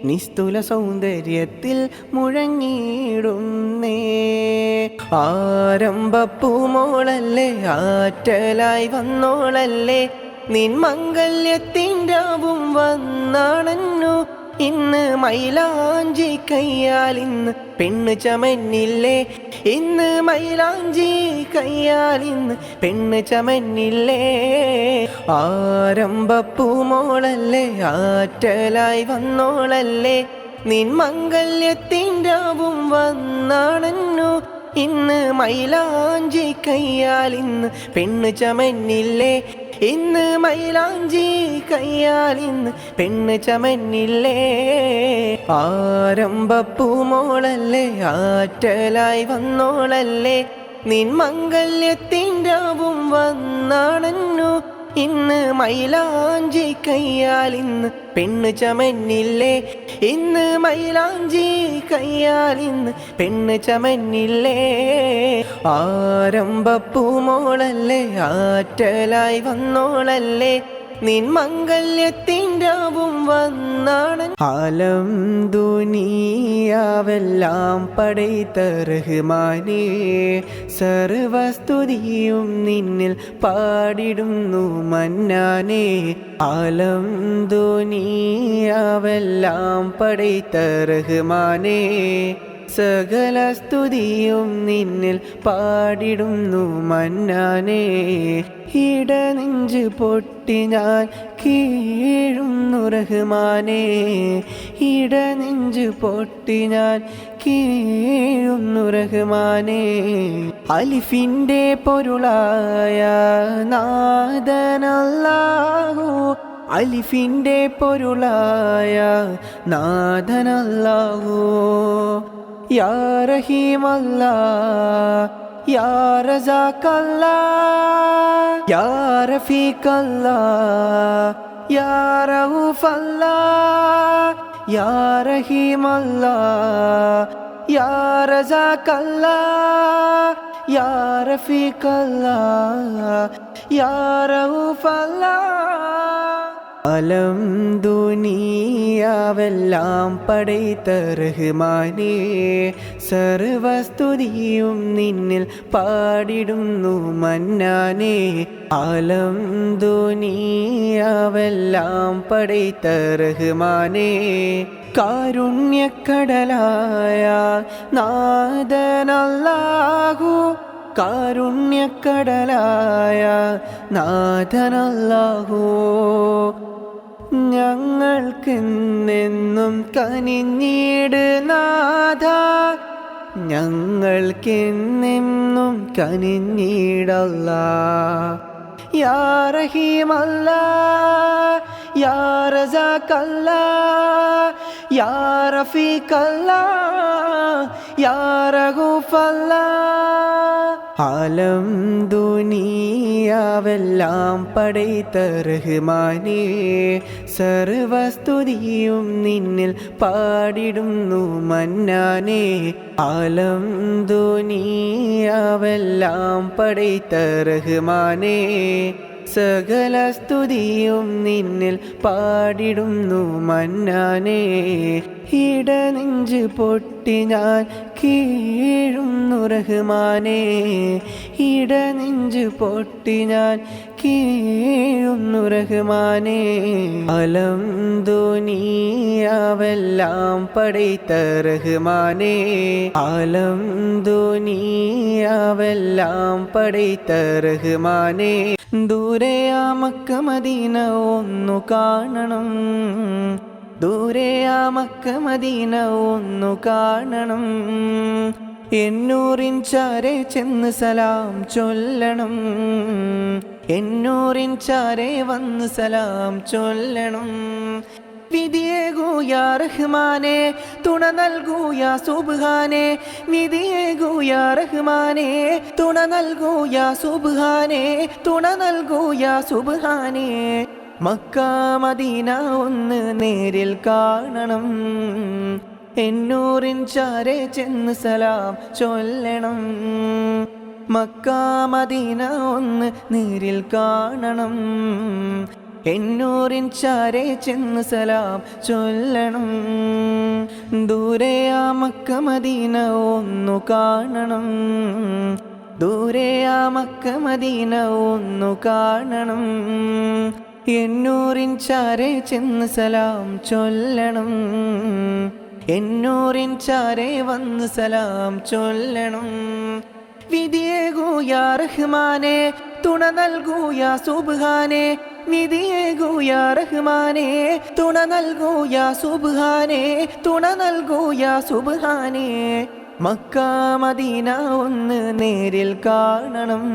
നിസ്തുല സൗന്ദര്യത്തിൽ മുഴങ്ങിയിടുന്നേ. ആരംഭപ്പൂമോളല്ലേ, ആറ്റലായി വന്നോളല്ലേ, നിൻ മംഗല്യത്തിൻ്റാവും വന്നാണന്നു. ഇന്ന് മൈലാഞ്ചി കയ്യാൽ ഇന്ന് പെണ്ണ് ചമന്നില്ലേ, ഇന്ന് മൈലാഞ്ചി കയ്യാൽ ഇന്ന് പെണ്ണ് ചമന്നില്ലേ. ആരംഭപ്പൂമോളല്ലേ, ആറ്റലായി വന്നോളല്ലേ, നിൻ മംഗല്യത്തിൻ്റാവും വന്നാണന്നു. ഇന്ന് മൈലാഞ്ചി കയ്യാൽ ഇന്ന് പെണ്ണ് ചമന്നില്ലേ, ഇന്ന് മൈലാഞ്ചി കയ്യാൽ ഇന്ന് പെണ്ണ് ചമന്നില്ലേ. ആരംഭപ്പൂമോളല്ലേ, ആറ്റലായി വന്നോളല്ലേ, നിൻ മംഗല്യത്തിൻ്റാവും വന്നാണന്നു. ഇന്ന് മൈലാഞ്ചി കയ്യാൽ ഇന്ന് പെണ്ണ് ചമന്നില്ലേ, ഇന്ന് മൈലാഞ്ചി കയ്യാൽ ഇന്ന് പെണ്ണ് ചമന്നില്ലേ. ആരംഭപ്പൂമോളല്ലേ, ആറ്റലായി വന്നോളല്ലേ, നിൻ മംഗല്യത്തിൻ്റാവും വന്നാണ്. ആലം ദുനിയാവെല്ലാം പടൈത്ത റഹ്മാനേ, സർവസ്തുതിയും നിന്നിൽ പാടിടുന്നു മന്നാനേ. ആലം ദുനിയാവെല്ലാം പടൈത്ത റഹ്മാനേ, സകല സ്തുതിയും നിന്നിൽ പാടിടുന്നു മന്നാനേ. ഇടനെഞ്ച് പൊട്ടി ഞാൻ കീഴുന്നു റഹ്മാനേ, ഇടനെഞ്ച് പൊട്ടി ഞാൻ കീഴുന്നു റഹ്മാനേ. അലിഫിൻ്റെ പൊരുളായ നാദനല്ലാഹു, അലിഫിൻ്റെ പൊരുളായ നാദനല്ലാഹു. യാ റഹീമല്ലാ, യാ റസാഖല്ലാ, യാ റഫീഖല്ലാ, യാ റഊഫല്ലാ, യാ റഹീമല്ലാ, യാ റസാഖല്ലാ, യാ റഫീഖല്ലാ, യാ റഊഫല്ലാ. അലം ദുനിയാവെല്ലാം പടൈത്ത റഹ്മാനേ, സർവസ്തുതിയും നിന്നിൽ പാടിടുന്നു മന്നാനേ. അലം ദുനിയാവെല്ലാം പടൈത്ത റഹ്മാനേ, കാരുണ്യക്കടലായ നാദനല്ലാഹു, കാരുണ്യക്കടലായ നാഥനല്ലാഹു. ഞങ്ങൾക്കെന്നെന്നും കനിഞ്ഞീട് നാഥ, ഞങ്ങൾക്കെന്നെന്നും കനിഞ്ഞീടല്ലാ. യാ റഹീമല്ലാ, യാ റസാഖല്ലാ, യാ റഫീഖല്ലാ, യാ റഊഫല്ലാ. ആലം ദുനിയാവെല്ലാം പടൈത്ത റഹ്മാനേ, സർവസ്തുതിയും നിന്നിൽ പാടിടുന്നു മന്നാനേ. ആലം ദുനിയാവെല്ലാം പടൈത്ത റഹ്മാനേ, സകല സ്തുതിയും നിന്നിൽ പാടിടുന്നു മന്നാനേ. ഇടനെഞ്ച് പൊട്ടി ഞാൻ കീഴുന്നു റഹ്മാനേ, ഇടനെഞ്ച് പൊട്ടി ഞാൻ കീഴുന്നു റഹ്മാനേ. അലം ദുനിയാവെല്ലാം പടൈത്ത റഹ്മാനേ, അലം ദുനിയാവെല്ലാം പടൈത്ത റഹ്മാനേ. ദൂരെ ആ മക്ക മദീന ഒന്നു കാണണം, ദൂരെ ആ മക്ക മദീന ഒന്നു കാണണം. എന്നൂറിൻ ചാരെ ചെന്ന് സലാം ചൊല്ലണം, എന്നൂറിൻ ചാരെ വന്ന് സലാം ചൊല്ലണം. വിധിയേകൂ യാ റഹ്മാനേ, തുണ നൽകൂ യാ സുബ്ഹാനേ. വിധിയേകൂ യാ റഹ്മാനേ, തുണ നൽകൂ യാ സുബ്ഹാനേ, തുണ നൽകൂ യാ സുബ്ഹാനേ. മക്ക മദീന ഒന്ന് നേരിൽ കാണണം, എന്നൂറിൻ ചാരെ ചെന്ന് സലാം ചൊല്ലണം. മക്ക മദീന ഒന്ന് നേരിൽ കാണണം, എന്നൂരിൻ ചാരെ ചെന്ന് സലാം ചൊല്ലണം. ദൂരെ ആ മക്ക മദീന ഒന്നു കാണണം. ദൂരെ ആ മക്ക മദീന ഒന്നു കാണണം. എന്നൂരിൻ ചാരെ ചെന്ന് സലാം ചൊല്ലണം. എന്നൂരിൻ ചാരെ വന്ന് സലാം ചൊല്ലണം. വിധിയേകൂ യാ റഹ്മാനെ, തുണ നൽകൂ യാ സുബ്ഹാനെ. വിധിയേകൂ യാ റഹ്മാനെ, തുണ നൽകൂ യാ സുബ്ഹാനെ. തുണ നൽകൂ യാ സുബ്ഹാനെ. മക്ക മദീന ഒന്ന് നേരിൽ കാണണം.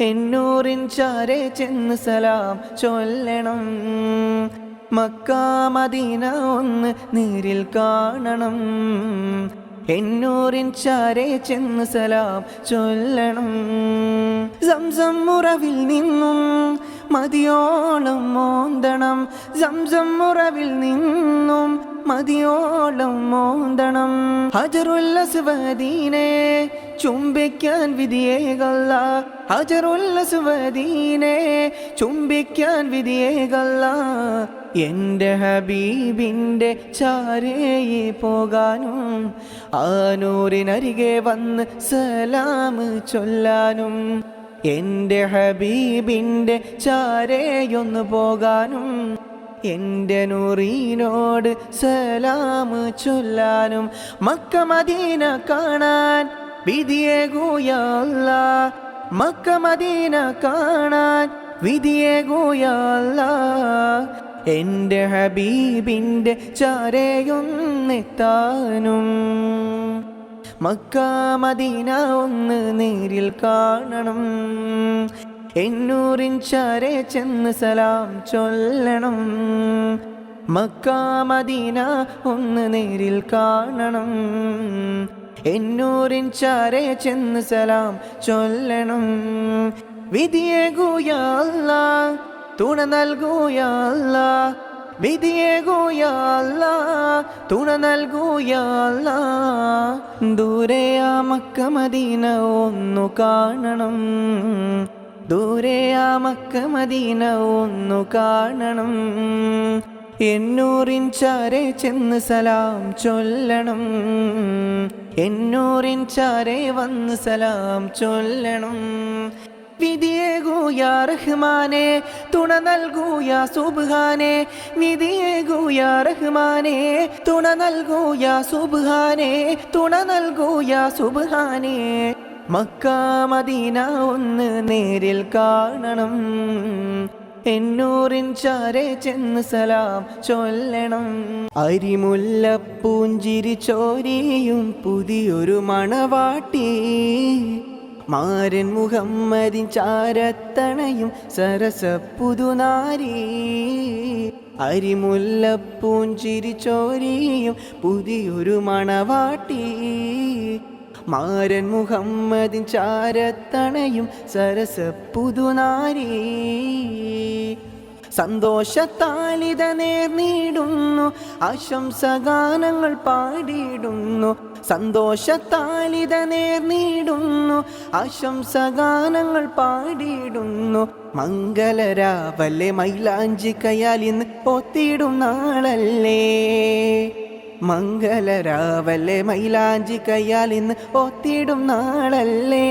എന്നൂരിൻ ചാരെ ചെന്ന് സലാം ചൊല്ലണം. മക്ക മദീന ഒന്ന് നേരിൽ കാണണം. എന്നൂരിൻ ചാരെ ചെന്ന് സലാം ചൊല്ലണം. സംസം ഉറവിൽ നിന്നും മതിയോളം മോന്തണം. സംസം ഉറവിൽ നിന്നും മതിയോളം മോന്തണം. ഹജറുൽ അസ്വദീനെ ചുംബിക്കാൻ വിധിയേകല്ല. ഹജറുൽ അസ്വദീനെ ചുംബിക്കാൻ വിധിയേകല്ല. എൻ്റെ ഹബീബിൻ്റെ ചാരയെ പോകാനും ആ നൂറിനരികെ വന്ന് സലാം ചൊല്ലാനും. എൻ്റെ ഹബീബിൻ്റെ ചാരയൊന്ന് പോകാനും എൻ്റെ നൂറിനോട് സലാം ചൊല്ലാനും. മക്ക മദീന കാണാൻ വിധിയേകൂ യാ അല്ലാഹ്. മക്ക മദീന കാണാൻ വിധിയേകൂ യാ അല്ലാഹ്. എൻ്റെ ഹബീബിൻ്റെ ചാരയൊന്നെത്താനും മക്ക മദീന ഒന്ന് നേരിൽ കാണണം. എന്നൂരിൻ ചാരെ ചെന്ന് സലാം ചൊല്ലണം. മക്ക മദീന ഒന്ന് നേരിൽ കാണണം. എന്നൂരിൻ ചാരെ ചെന്ന് സലാം ചൊല്ലണം. വിധിയേകൂ യാ അല്ലാഹ്, തുണ നൽകൂ യാ അല്ലാഹ്. വിധിയേകൂ യാ അല്ലാഹ്, തുണ നൽകൂ യാ അല്ലാഹ്. ദൂരെ ആ മക്ക മദീന ഒന്നു കാണണം. ദൂരെ ആ മക്ക മദീന ഒന്നു കാണണം. എന്നൂരിൻ ചാരെ ചെന്ന് സലാം ചൊല്ലണം. എന്നൂരിൻ ചാരെ വന്ന് സലാം ചൊല്ലണം. വിധിയേകൂ യാ റഹ്മാനെ, തുണ നൽകൂ യാ സുബ്ഹാനെ. വിധിയേകൂ യാ റഹ്മാനെ, തുണ നൽകൂ യാ സുബ്ഹാനെ. തുണ നൽകൂ യാ സുബ്ഹാനെ. മക്ക മദീന ഒന്ന് നേരിൽ കാണണം. എന്നൂരിൻ ചാരെ ചെന്ന് സലാം ചൊല്ലണം. അരിമുല്ലപ്പൂഞ്ചിരി ചോരിയും പുതിയൊരു മണവാട്ടി. മാരൻ മുഹമ്മദിൻ ചാരത്തണയും സരസപ്പുതുനാരി. അരിമുല്ലപ്പൂഞ്ചിരി ചോരിയും പുതിയൊരു മണവാട്ടി. മാരൻ മുഹമ്മദിൻ ചാരത്തണയും സരസപ്പുതുനാരി. സന്തോഷത്താലിത നേർന്നിടുന്നു, ആശംസഗാനങ്ങൾ പാടിയിടുന്നു. സന്തോഷത്താലിത നേർന്നിടുന്നു, ആശംസഗാനങ്ങൾ പാടിയിടുന്നു. മംഗളരാവല്ലേ മൈലാഞ്ചി കയാൽ ഇന്ന് ഒത്തിടും നാളല്ലേ. മംഗളരാവല്ലേ മൈലാഞ്ചി കയ്യാൽ ഇന്ന് ഒത്തിടും നാളല്ലേ.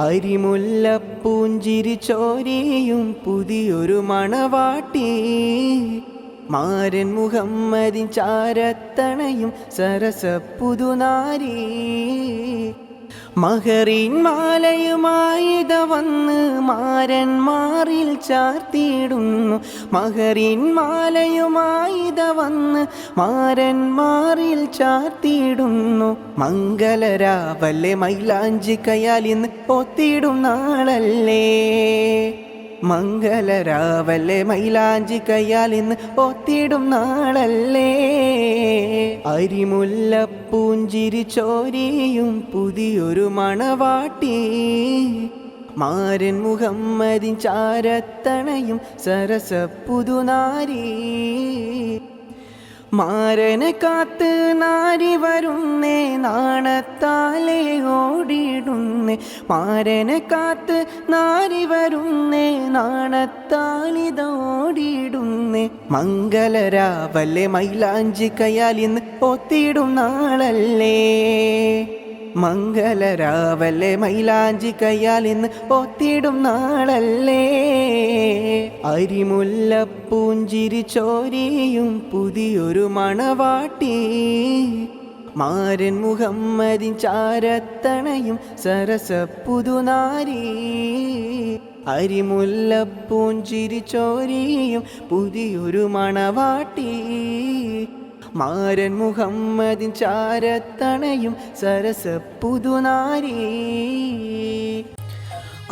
അരിമുല്ലപ്പൂഞ്ചിരി ചോരിയും പുതിയൊരു മണവാട്ടി. മാരൻ മുഹമ്മദിൻ ചാരത്തണയും സരസപ്പുതുനാരി. മഹറിൻ മാലയുമായിത വന്ന് മാരൻ മാറിൽ ചാർത്തിയിടുന്നു. മഹറിൻ മാലയുമായിത വന്ന് മാരൻ മാറിൽ ചാർത്തിയിടുന്നു. മംഗളരാവല്ലേ മൈലാഞ്ചി കയാൽ ഇന്ന് ഒത്തിടും നാളല്ലേ. മംഗളരാവല്ലേ മൈലാഞ്ചി കയ്യാൽ ഇന്ന് ഒത്തിടും നാളല്ലേ. അരിമുല്ലപ്പൂഞ്ചിരി ചോരിയും പുതിയൊരു മണവാട്ടി. മാരൻ മുഹമ്മദിൻ ചാരത്തണയും സരസപ്പുതുനാരി. മാരനെ കാത്ത് നാരി വരുന്നേ നാണത്താലേ ഓടിയിടുന്നേ മാരനെ കാത്ത് നാരി വരുന്നേ നാണത്താലിതോടിയിടുന്നേ മംഗളരാവല്ലേ മൈലാഞ്ചി കയ്യാലിന്ന് ഒത്തിടും നാളല്ലേ മംഗളരാവല്ലേ മൈലാഞ്ചി കയ്യാലിന്ന് ഒത്തിടും നാളല്ലേ അരിമുല്ലപ്പൂഞ്ചിരി ചോരിയും പുതിയൊരു മണവാട്ടി മാരൻ മുഹമ്മദിൻ ചാരത്തണയും സരസപ്പുതുനാരി അരിമുല്ലപ്പൂഞ്ചിരി ചോരിയും പുതിയൊരു മണവാട്ടി മാരൻ മുഹമ്മദിൻ ചാരത്തണയും സരസപ്പുതുനാരി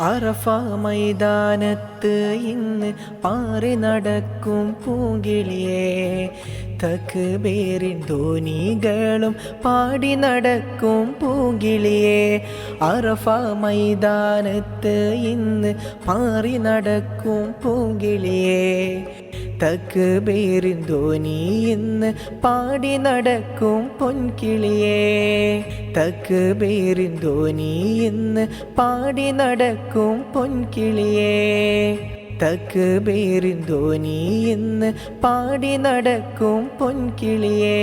അറഫ മൈതാനത്ത് ഇന്ന് പാറി നടക്കും പൂങ്കിളിയേ തക്ബീറിൻ ധ്വനികളും പാടി നടക്കും പൂങ്കിളിയേ അറഫ മൈതാനത്ത് ഇന്ന് പാറി നടക്കും പൂങ്കിളിയേ തക്ബീറിൻ ധ്വനി ഇന്ന് പാടി നടക്കും പൊൻകിളിയേ തക്ബീറിൻ ധ്വനി ഇന്ന് പാടി നടക്കും പൊൻകിളിയേ തക്ബീറിൻ ധ്വനി ഇന്ന് പാടി നടക്കും പൊൻകിളിയേ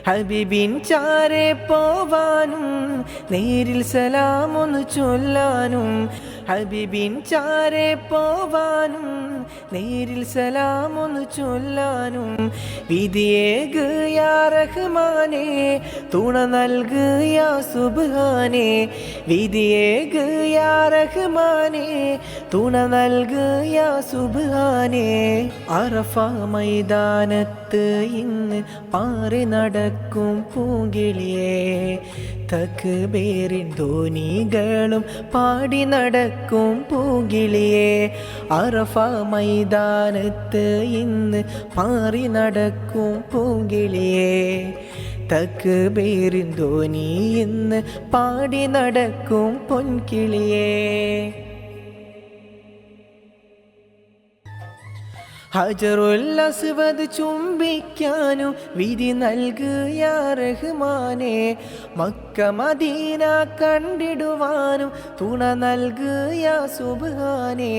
ഹബീബിൻ ചാരെ പോവാനും നേരിൽ സലാമൊന്നു ചൊല്ലാനും ഹബീബിൻ ചാരെ പോവാനും നേരിൽ സലാമൊന്നു ചൊല്ലാനും വിധിയേക് യാ റഹ്മാനേ തുണ നൽക് യാ സുബ്ഹാനേ വിധിയേക് യാ റഹ്മാനേ തുണ നൽക് യാ സുബ്ഹാനേ അറഫ മൈതാനത്ത് ഇന്ന് പാറി നടക്കും പൂങ്കിളിയേ തക്ബീറിൻ ധ്വനികളും പാടി നടക്കും പൂങ്കിളിയേ അറഫ മൈതാനത്ത് ഇന്ന് പാറി നടക്കും പൂങ്കിളിയേ തക്ബീറിൻ ധ്വനി ഇന്ന് പാടി നടക്കും പൊൻകിളിയേ ഹജറുൽ അസ്വദ് ചുംബിക്കാനും വിധി നൽക് യാ റഹ്മാനേ മക്ക മദീന കണ്ടിടുവാനും തുണ നൽക് യാ സുബ്ഹാനേ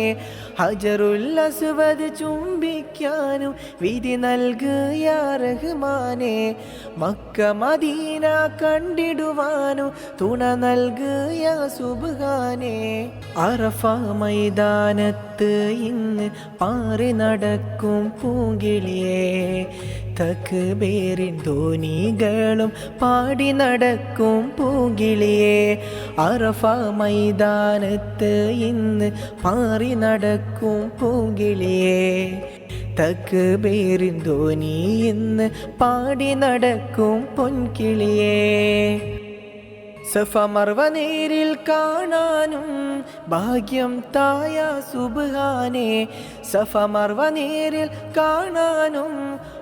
ഹജറുൽ അസ്വദ് ചുംബിക്കാനും വിധി നൽക് യാ റഹ്മാനേ മക്ക മദീന കണ്ടിടുവാനും തുണ നൽക് യാ സുബ്ഹാനേ അറഫ മൈതാനത്ത് ഇന്ന് പാറി നടക്കും പൂങ്കിളിയേ തക്ബീറിൻ ധ്വനികളും പാടി നടക്കും പൂങ്കിളിയേ അറഫ മൈതാനത്ത് ഇന്ന് പാറി നടക്കും പൂങ്കിളിയേ തക്ബീറിൻ ധ്വനി ഇന്ന് പാടി നടക്കും പൊൻകിളിയേ സഫ മർവ നേരിൽ കാണാനും ഭാഗ്യം തായ സുബ്ഹാനേ സഫ മർവ നേരിൽ കാണാനും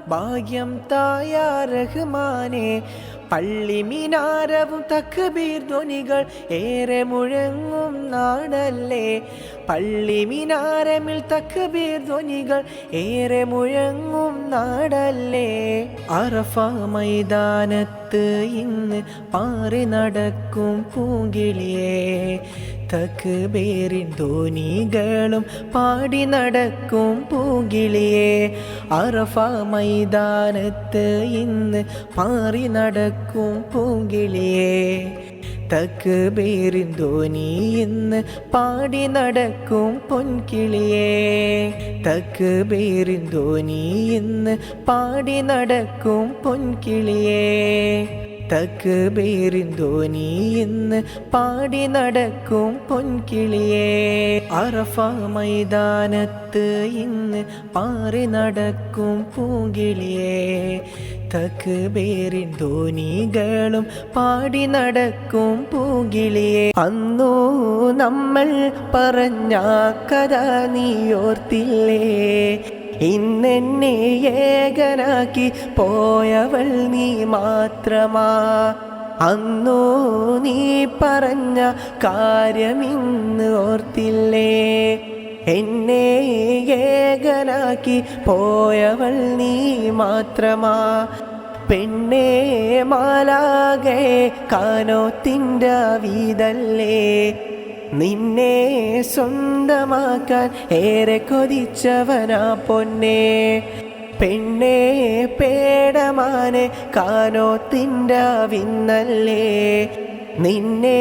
ഭാഗ്യം തായ റഹ്മാനേ പള്ളി മിനാരവും തക്ബീർ ധ്വനികൾ ഏറെ മുഴങ്ങും നാടല്ലേ പള്ളി മിനാരമിൽ തക്ബീർ ധ്വനികൾ ഏറെ മുഴങ്ങും നാടല്ലേ അറഫ മൈതാനത്ത് ഇന്ന് പാറി നടക്കും പൂങ്കിളിയേ തക്ബീറിൻ ധ്വനികളും പാടി നടക്കും പൂങ്കിളിയേ അറഫ മൈതാനത്ത് ഇന്ന് പാറി നടക്കും പൂങ്കിളിയേ തക്ബീറിൻ ധ്വനി ഇന്ന് പാടി നടക്കും പൊൻകിളിയേ തക്ബീറിൻ ധ്വനി ഇന്ന് പാടി നടക്കും പൊൻകിളിയേ തക്ബീറിൻ ധ്വനി ഇന്ന് പാടി നടക്കും പൊൻകിളിയേ അറഫ മൈതാനത്ത് ഇന്ന് പാറി നടക്കും പൂങ്കിളിയേ തക്ബീറിൻ ധ്വനികളും പാടി നടക്കും പൂങ്കിളിയേ അന്നു നമ്മൾ പറഞ്ഞ കഥ നീയോർത്തില്ലേ ഇന്നെന്നെ ഏകനാക്കി പോയവൾ നീ മാത്രമാ അന്നു നീ പറഞ്ഞ കാര്യമിന്ന് ഓർത്തില്ലേ എന്നെ ഏകനാക്കി പോയവൾ നീ മാത്രമാ പെണ്ണേ മാലാകെ കാനോത്തിൻ്റെ വീതല്ലേ നിന്നെ സ്വന്തമാക്കാൻ ഏറെ കൊതിച്ചവനാ പൊന്നേ പെണ്ണേ പേടമാനെ കാനോത്തിൻ്റെ വിന്നല്ലേ നിന്നെ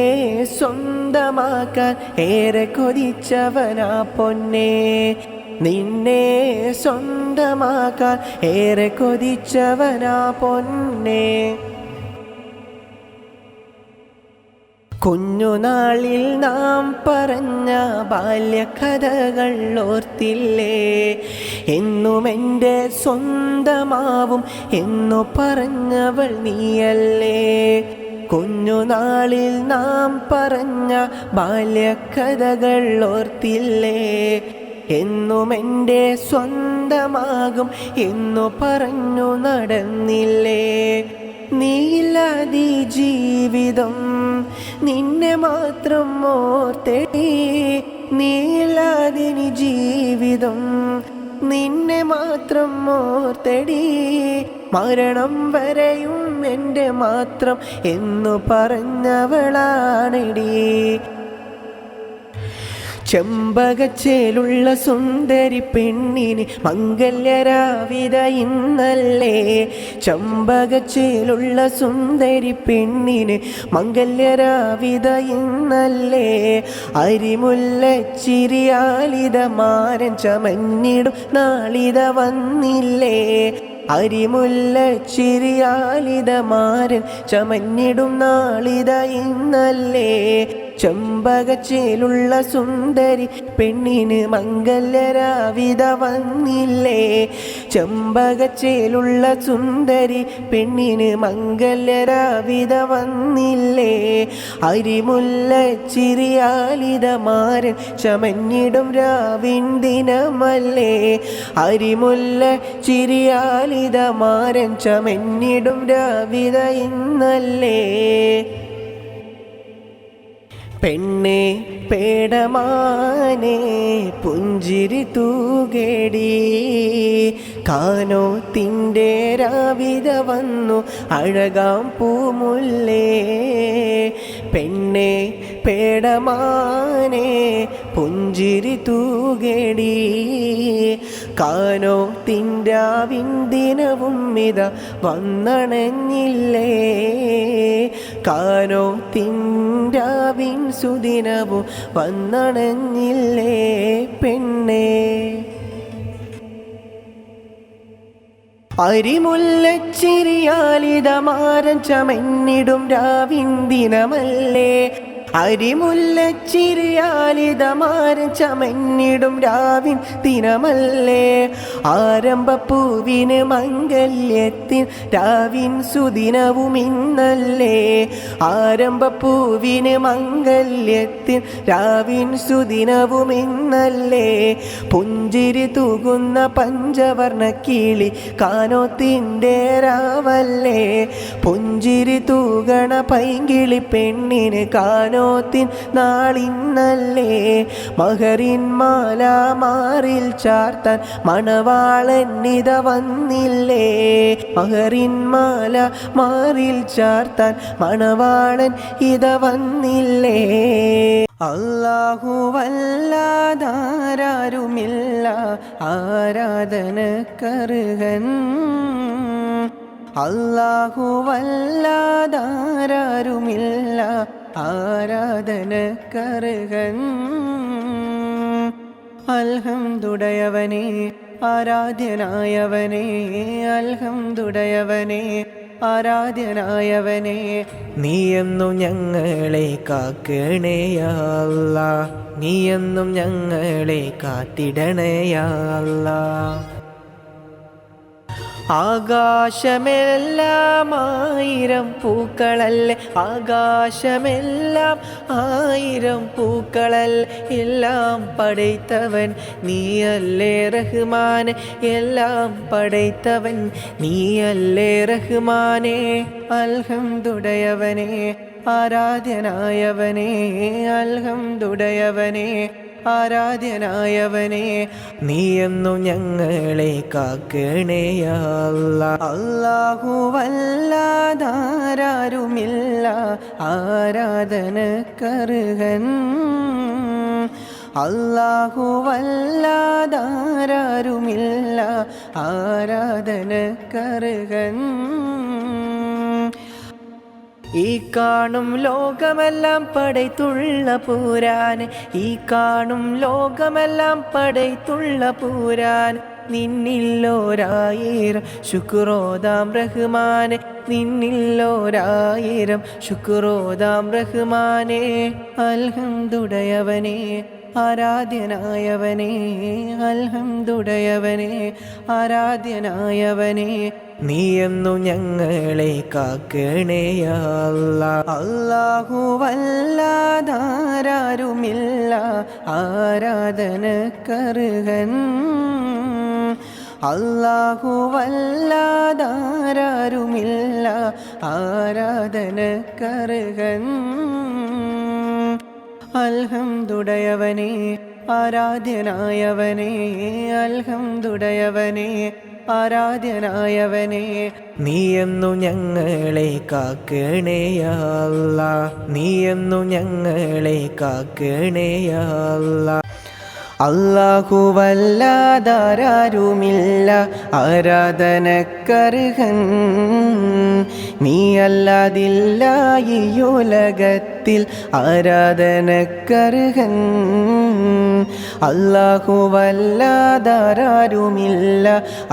സ്വന്തമാക്കാൻ ഏറെ കൊതിച്ചവനാ പൊന്നേ നിന്നെ സ്വന്തമാക്കാൻ ഏറെ കൊതിച്ചവനാ പൊന്നേ കുഞ്ഞുനാളിൽ നാം പറഞ്ഞ ബാല്യകഥകൾ ഓർത്തില്ലേ എന്നും എൻ്റെ സ്വന്തമാവും എന്നു പറഞ്ഞവൾ നീയല്ലേ കുഞ്ഞുനാളിൽ നാം പറഞ്ഞ ബാല്യകഥകൾ ഓർത്തില്ലേ എന്നും എൻ്റെ സ്വന്തമാകും എന്നു പറഞ്ഞു നടന്നില്ലേ നീയില്ലാതെ ജീവിതം നിന്നെ മാത്രം ഓർത്തേടി നീയില്ലാതെ ജീവിതം നിന്നെ മാത്രം ഓർത്തേടി മരണം വരെയും എൻ്റെ മാത്രം എന്നു പറഞ്ഞവളാണെടി ചെമ്പകച്ചേലുള്ള സുന്ദരി പെണ്ണിന് മംഗല്യരാവിത ഇന്നല്ലേ ചെമ്പകച്ചേലുള്ള സുന്ദരി പെണ്ണിന് മംഗല്യരാവിത ഇന്നല്ലേ അരിമുല്ലച്ചിരിയാലിത മാരൻ ചമഞ്ഞിടും നാളിത വന്നില്ലേ അരിമുല്ലച്ചിരിയാലിത മാരൻ ചമഞ്ഞിടും നാളിത ഇന്നല്ലേ ചെമ്പകച്ചേലുള്ള സുന്ദരി പെണ്ണിന് മംഗല്യരാവിത വന്നില്ലേ ചെമ്പകച്ചേലുള്ള സുന്ദരി പെണ്ണിന് മംഗല്യരാവിത വന്നില്ലേ അരിമുല്ലച്ചിരിയാലിത മാരൻ ചമഞ്ഞിടും രാവിൻ ദിനമല്ലേ അരിമുല്ലച്ചിരിയാലിത മാരൻ ചമഞ്ഞിടും രാവിത ഇന്നല്ലേ പെണ്ണേ പേടമാനെ പുഞ്ചിരി തൂകേടി കാനോത്തിൻ്റെ രാവിത വന്നു അഴകാം പൂമുല്ലേ പെണ്ണേ പേടമാനെ പുഞ്ചിരി തൂകേടി കാനോത്തിൻ്റെ ദിനവും ഇത വന്നണഞ്ഞില്ലേ കാനോത്തിൻ്റെ സുദിനവും വന്നണഞ്ഞില്ലേ പെണ്ണേ അരിമുല്ലച്ചിരിയാലിത മാരൻ ചമഞ്ഞിടും രാവിൻ ദിനമല്ലേ അരിമുല്ലച്ചിരിയാലിത മാരൻ ചമഞ്ഞിടും രാവിൻ ദിനമല്ലേ ആരംഭപ്പൂവിന് മംഗല്യത്തിൻ രാവിൻ സുദിനവും ഇന്നല്ലേ ആരംഭപ്പൂവിന് മംഗല്യത്തിൻ രാവിൻ സുദിനവും ഇന്നല്ലേ പുഞ്ചിരി തൂകുന്ന പഞ്ചവർണ്ണ കിളി കാനോത്തിൻ്റെ രാവല്ലേ പുഞ്ചിരി തൂകണ പൈങ്കിളി പെണ്ണിന് കാനോത്തിൻ നാളിന്നല്ലേ മഹറിൻ മാല മാറിൽ ചാർത്താൻ മണവാളൻ ഇത വന്നില്ലേ മഹറിൻ മാല മാറിൽ ചാർത്താൻ മണവാളൻ ഇത വന്നില്ലേ അല്ലാഹുവല്ലാതാരുമില്ല ആരാധനക്കർഹൻ അല്ലാഹുവല്ലാതാരുമില്ല ആരാധനക്കർഹൻ അൽഹംദുടയവനേ ആരാധ്യനായവനേ അൽഹംദുടയവനേ ആരാധ്യനായവനേ നീയെന്നും ഞങ്ങളെ കാക്കണേ യാ അല്ലാഹ് നീയെന്നും ഞങ്ങളെ കാത്തിടണേ യാ അല്ലാഹ് ആകാശമെല്ലാം ആയിരം പൂക്കളല്ലേ ആകാശമെല്ലാം ആയിരം പൂക്കളല്ലേ എല്ലാം പടൈത്തവൻ നീയല്ലേ റഹ്മാൻ എല്ലാം പടൈത്തവൻ നീയല്ലേ റഹ്മാനേ അൽഹംദുടയവനേ ആരാധ്യനായവനേ അൽഹംദുടയവനേ ആരാധ്യനായവനെ നീയെന്നു ഞങ്ങളെ കാക്കണേ യാ അല്ലാ. അല്ലാഹുവല്ലാതാരുമില്ല ആരാധനക്കർഹൻ, അല്ലാഹുവല്ലാതാരുമില്ല ആരാധനക്കർഹൻ. ഈ കാണും ലോകമെല്ലാം പടൈത്തുള്ള പുരാന്, ഈ കാണും ലോകമെല്ലാം പടൈത്തുള്ള പുരാൻ. നിന്നില്ലോരായിരം ശുക്രോദാം റഹ്മാനെ, നിന്നില്ലോരായിരം ശുക്രോദാം റഹ്മാനെ. അൽഹംദുടയവനെ ആരാധ്യനായവനെ, അൽഹംദുടയവനെ ആരാധ്യനായവനെ നീയെന്നു ഞങ്ങളെ കാക്കണേ യാ അല്ലാ. അല്ലാഹുവല്ലാതാരുമില്ല ആരാധനക്കർഹൻ, അല്ലാഹുവല്ലാതാരുമില്ല ആരാധനക്കർഹൻ. അൽഹംദുടയവനെ ആരാധ്യനായവനെ, അൽഹംദുടയവനെ ആരാധ്യനായവനെ നീയെന്നു ഞങ്ങളെ കാക്കണേ യാ അല്ലാ, നീയെന്നു ഞങ്ങളെ കാക്കണേ യാ അല്ലാ. അല്ലാഹുവല്ലാതാരുമില്ല ആരാധനക്കർഹൻ, നീയല്ലാതില്ല ഈ ഉലകത്തിൽ ആരാധനക്കർഹൻ. അല്ലാഹുവല്ലാതാരുമില്ല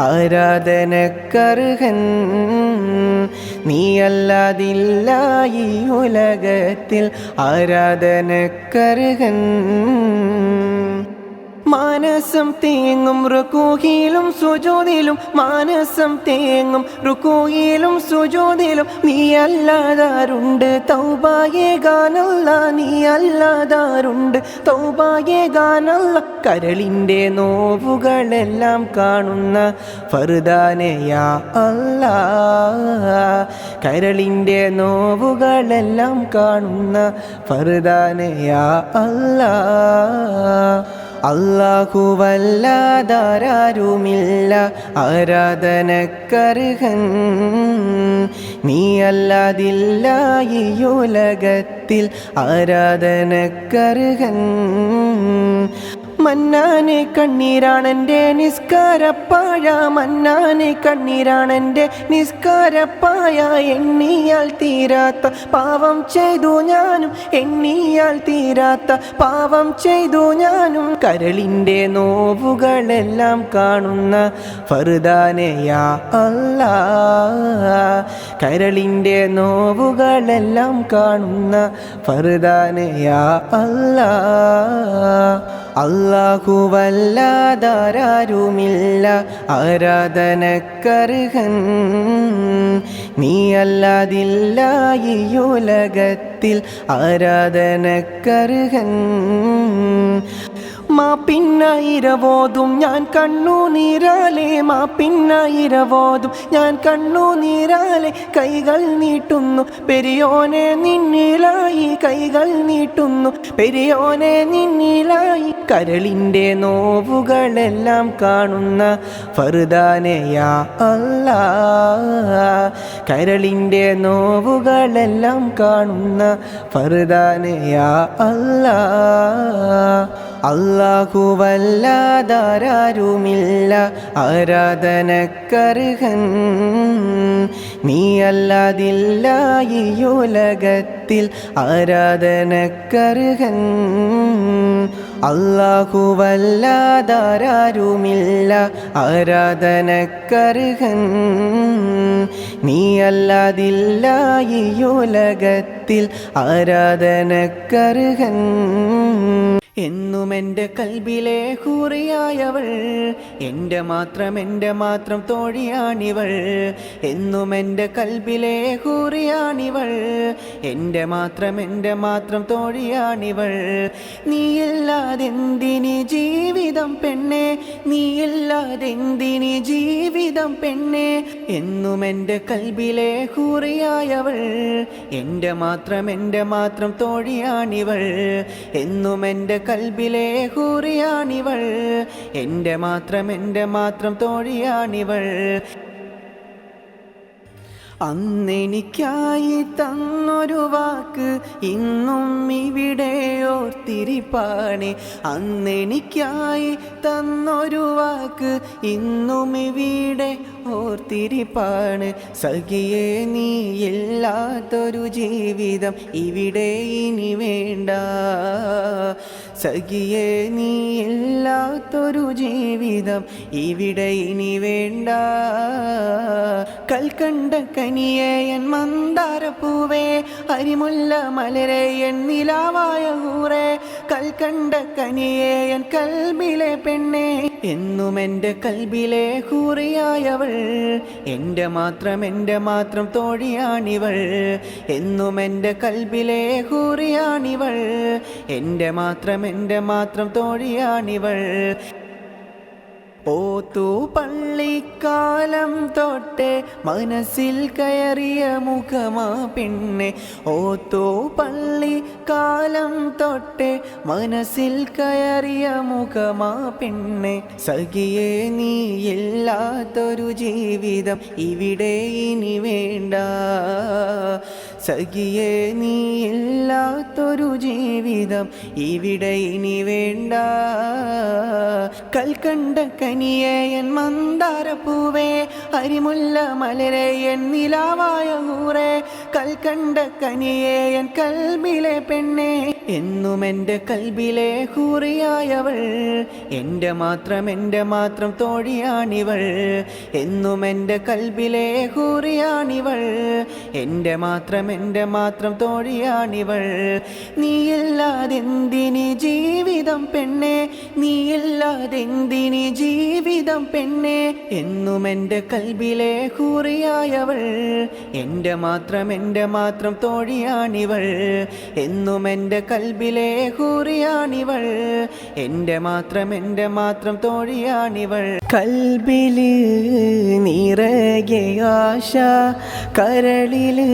ആരാധനക്കർഹൻ, നീയല്ലാതില്ല ഈ ഉലകത്തിൽ ആരാധനക്കർഹൻ. മാനസം തേങ്ങും റുകൂഹിലും സുജൂദിലും, മാനസം തേങ്ങും റുകൂഹിലും സുജൂദിലും നീയല്ലാതാരുണ്ട് തൗബയേകാനല്ല, നീയല്ലാതാരുണ്ട് തൗബയേകാനല്ല. കരളിൻ്റെ നോവുകളെല്ലാം കാണുന്ന ഫർദാനെ യാ അല്ലാ, കരളിൻ്റെ നോവുകളെല്ലാം കാണുന്ന ഫർദാനെ യാ അല്ലാ. അല്ലാഹുവല്ലാതാരുമില്ല ആരാധനക്കർഹൻ, നീയല്ലാതില്ല ഈ ഉലകത്തിൽ ആരാധനക്കർഹൻ. മന്നാനെ കണ്ണീരാണെൻ്റെ നിസ്കാരപ്പായ, മന്നാനെ കണ്ണീരാണെൻ്റെ നിസ്കാരപ്പായ. എണ്ണിയാൽ തീരാത്ത പാവം ചെയ്തു ഞാനും, എണ്ണിയാൽ തീരാത്ത പാവം ചെയ്തു ഞാനും. കരളിൻ്റെ നോവുകളെല്ലാം കാണുന്ന ഫർദാനെ യാ അല്ലാ, കരളിൻ്റെ നോവുകളെല്ലാം കാണുന്ന ഫർദാനെ യാ അല്ലാ. അല്ലാഹുവല്ലാതാരുമില്ല ആരാധനക്കർഹൻ, നീയല്ലാതില്ല ഈ ഉലകത്തിൽ ആരാധനക്കർഹൻ. മാപ്പിന്നായിരവോതും ഞാൻ കണ്ണുനീരാലെ, മാപ്പിന്നായിരവോതും ഞാൻ കണ്ണുനീരാലെ. കൈകൾ നീട്ടുന്നു പെരിയോനെ നിന്നിലായി, കൈകൾ നീട്ടുന്നു പെരിയോനെ നിന്നിലായി. കരളിൻ്റെ നോവുകളെല്ലാം കാണുന്ന ഫർദാനെ യാ അല്ലാ, കരളിൻ്റെ നോവുകളെല്ലാം കാണുന്ന ഫർദാനെ യാ അല്ലാ. അല്ലാഹുവല്ലാതാരുമില്ല ആരാധനക്കർഹൻ, നീയല്ലാതില്ല ഈ ഉലകത്തിൽ ആരാധനക്കർഹൻ. അല്ലാഹുവല്ലാതാരുമില്ല ആരാധനക്കർഹൻ, നീയല്ലാതില്ല ഈ ഉലകത്തിൽ ആരാധനക്കർഹൻ. എന്നുമെൻ്റെ കൽബിലെ ഹൂറിയായവൾ, എൻ്റെ മാത്രം തോഴിയാണിവൾ. എന്നുമെൻ്റെ കൽബിലെ ഹൂറിയാണിവൾ, എൻ്റെ മാത്രം തോഴിയാണിവൾ. നീയില്ലാതെന്തിനി ജീവിതം പെണ്ണെ, നീയില്ലാതെന്തിനി ജീവിതം പെണ്ണെ. എന്നുമെൻ്റെ കൽബിലെ ഹൂറിയായവൾ, എൻ്റെ മാത്രം തോഴിയാണിവൾ. എന്നുമെൻ്റെ കൽബിലെ ഹൂറിയാണിവൾ, എൻ്റെ മാത്രം തോഴിയാണിവൾ. അന്നെനിക്കായി തന്നൊരു വാക്ക് ഇന്നും ഇവിടെ ഓർത്തിരിപ്പാണ്. അന്നെനിക്കായി തന്നൊരു വാക്ക് ഇന്നും ഇവിടെ ഓർത്തിരിപ്പാണ്. സഖിയേ നീ ഇല്ലാത്തൊരു ജീവിതം ഇവിടെ ഇനി വേണ്ട. സഖിയേ നീ ഇല്ലാത്തൊരു ജീവിതം ഇവിടെ ഇനി വേണ്ട. കൽക്കണ്ട കനിയേ എൻ മന്ദാരപ്പൂവേ, അരിമുല്ല മലരേ എൻ നിലാവായ ഹൂറേ, കൽക്കണ്ട കനിയേ എൻ കൽബിലെ പെണ്ണേ, എന്നും എൻ്റെ കൽബിലെ ഹൂറിയായവൾ, എൻ്റെ മാത്രം തോഴിയാണിവൾ. എന്നും എൻ്റെ കൽബിലെ ഹൂറിയാണിവൾ, എൻ്റെ മാത്രം തോഴിയാണിവൾ. ഓത്തു പള്ളിക്കാലം തൊട്ടേ മനസ്സിൽ കയറിയ മുഖമാ പെണ്ണെ. ഓത്തു പള്ളിക്കാലം തൊട്ടേ മനസ്സിൽ കയറിയ മുഖമാ പെണ്ണെ. സഖിയേ നീ ഇല്ലാത്തൊരു ജീവിതം ഇവിടെ ഇനി വേണ്ട. സഖിയേ നീ ഇല്ലാത്തൊരു ജീവിതം ഇവിടെ ഇനി വേണ്ട. കൽക്കണ്ട കനിയേ എൻ മന്ദാരപ്പൂവേ, അരിമുല്ല മലരേ എൻ നിലാവായ ഹൂറേ, കൽക്കണ്ട കനിയേ എൻ കൽബിലെ പെണ്ണേ, എന്നും എൻ്റെ കൽബിലെ ഹൂറിയായവൾ, എൻ്റെ മാത്രം തോഴിയാണിവൾ. എന്നും എൻ്റെ കൽബിലെ ഹൂറിയാണിവൾ, എൻ്റെ മാത്രം തോഴിയാണിവൾ. നീയില്ലാതെന്തിനി ജീവിതം പെണ്ണേ, നീയില്ലാതെന്തിനി ജീവിതം പെണ്ണേ, എന്നും എൻ്റെ കൽബിലെ ഹൂറിയായവൾ, എൻ്റെ മാത്രം തോഴിയാണിവൾ. എന്നും എൻ്റെ കൽബിലെ ഹൂറിയാണിവൾ, എൻ്റെ മാത്രം തോഴിയാണിവൾ. കൽബില് നിറയെ ആശ, കരളില്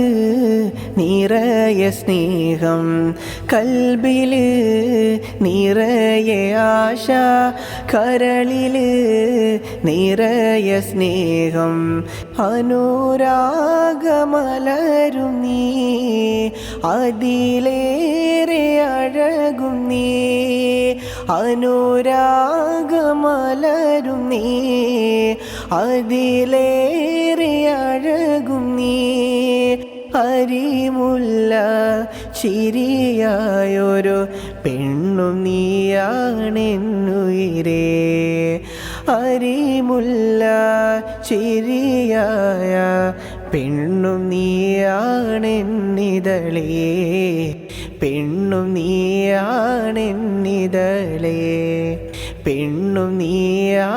നിറയെ സ്നേഹം. കൽബില് നിറയെ ആശ, കരളില് നിറയെ സ്നേഹം. അനുരാഗമലരും നീ, അതിലേറെ അഴകും നീ. അനുരാഗമലരും നീ, അതിലേറെ അഴകും നീ. അരിമുല്ല ചിരിയായൊരു പെണ്ണും നീയാണെന്നുയിരേ. അരിമുല്ല ചിരിയായ പെണ്ണും നീയാണെന്നിതളേ, പെണ്ണും നീയാണെന്നിതളേ, പെണ്ണും നീയാണെന്നിതളേ.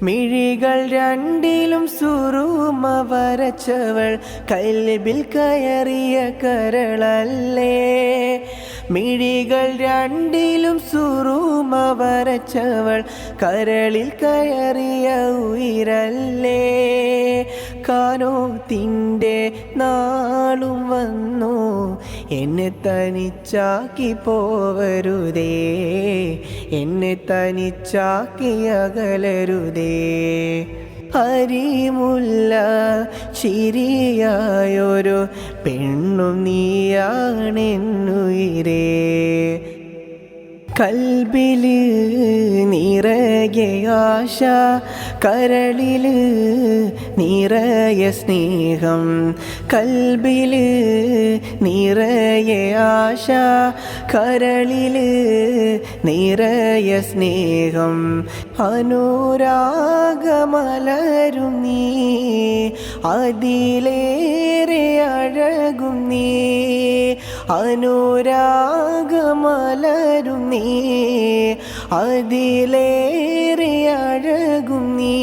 മിഴികൾ രണ്ടിലും സുറുമ വരച്ചവൾ, കൽബിൽ കയറിയ കരളല്ലേ. മിഴികൾ രണ്ടിലും സുറുമ വരച്ചവൾ, കരളിൽ കയറിയ ഉയിരല്ലേ. കാനോത്തിൻ്റെ നാളും വന്നു, എന്നെ തനിച്ചാക്കി പോവരുതേ, എന്നെ തനിച്ചാക്കി അകലരുതേ. അരിമുല്ല ചിരിയായൊരു പെണ്ണും നീയാണെന്നുയിരേ. കൽബില് നിറയെ ആശ, കരളില് നിറയെ സ്നേഹം. കൽബില് നിറയെ ആശ, കരളില് നിറയെ സ്നേഹം. അനുരാഗമലരും നീ, അതിലേറെ അഴകും നീ. അനുരാഗമലരും നീ, അതിലേറെ അഴകും നീ.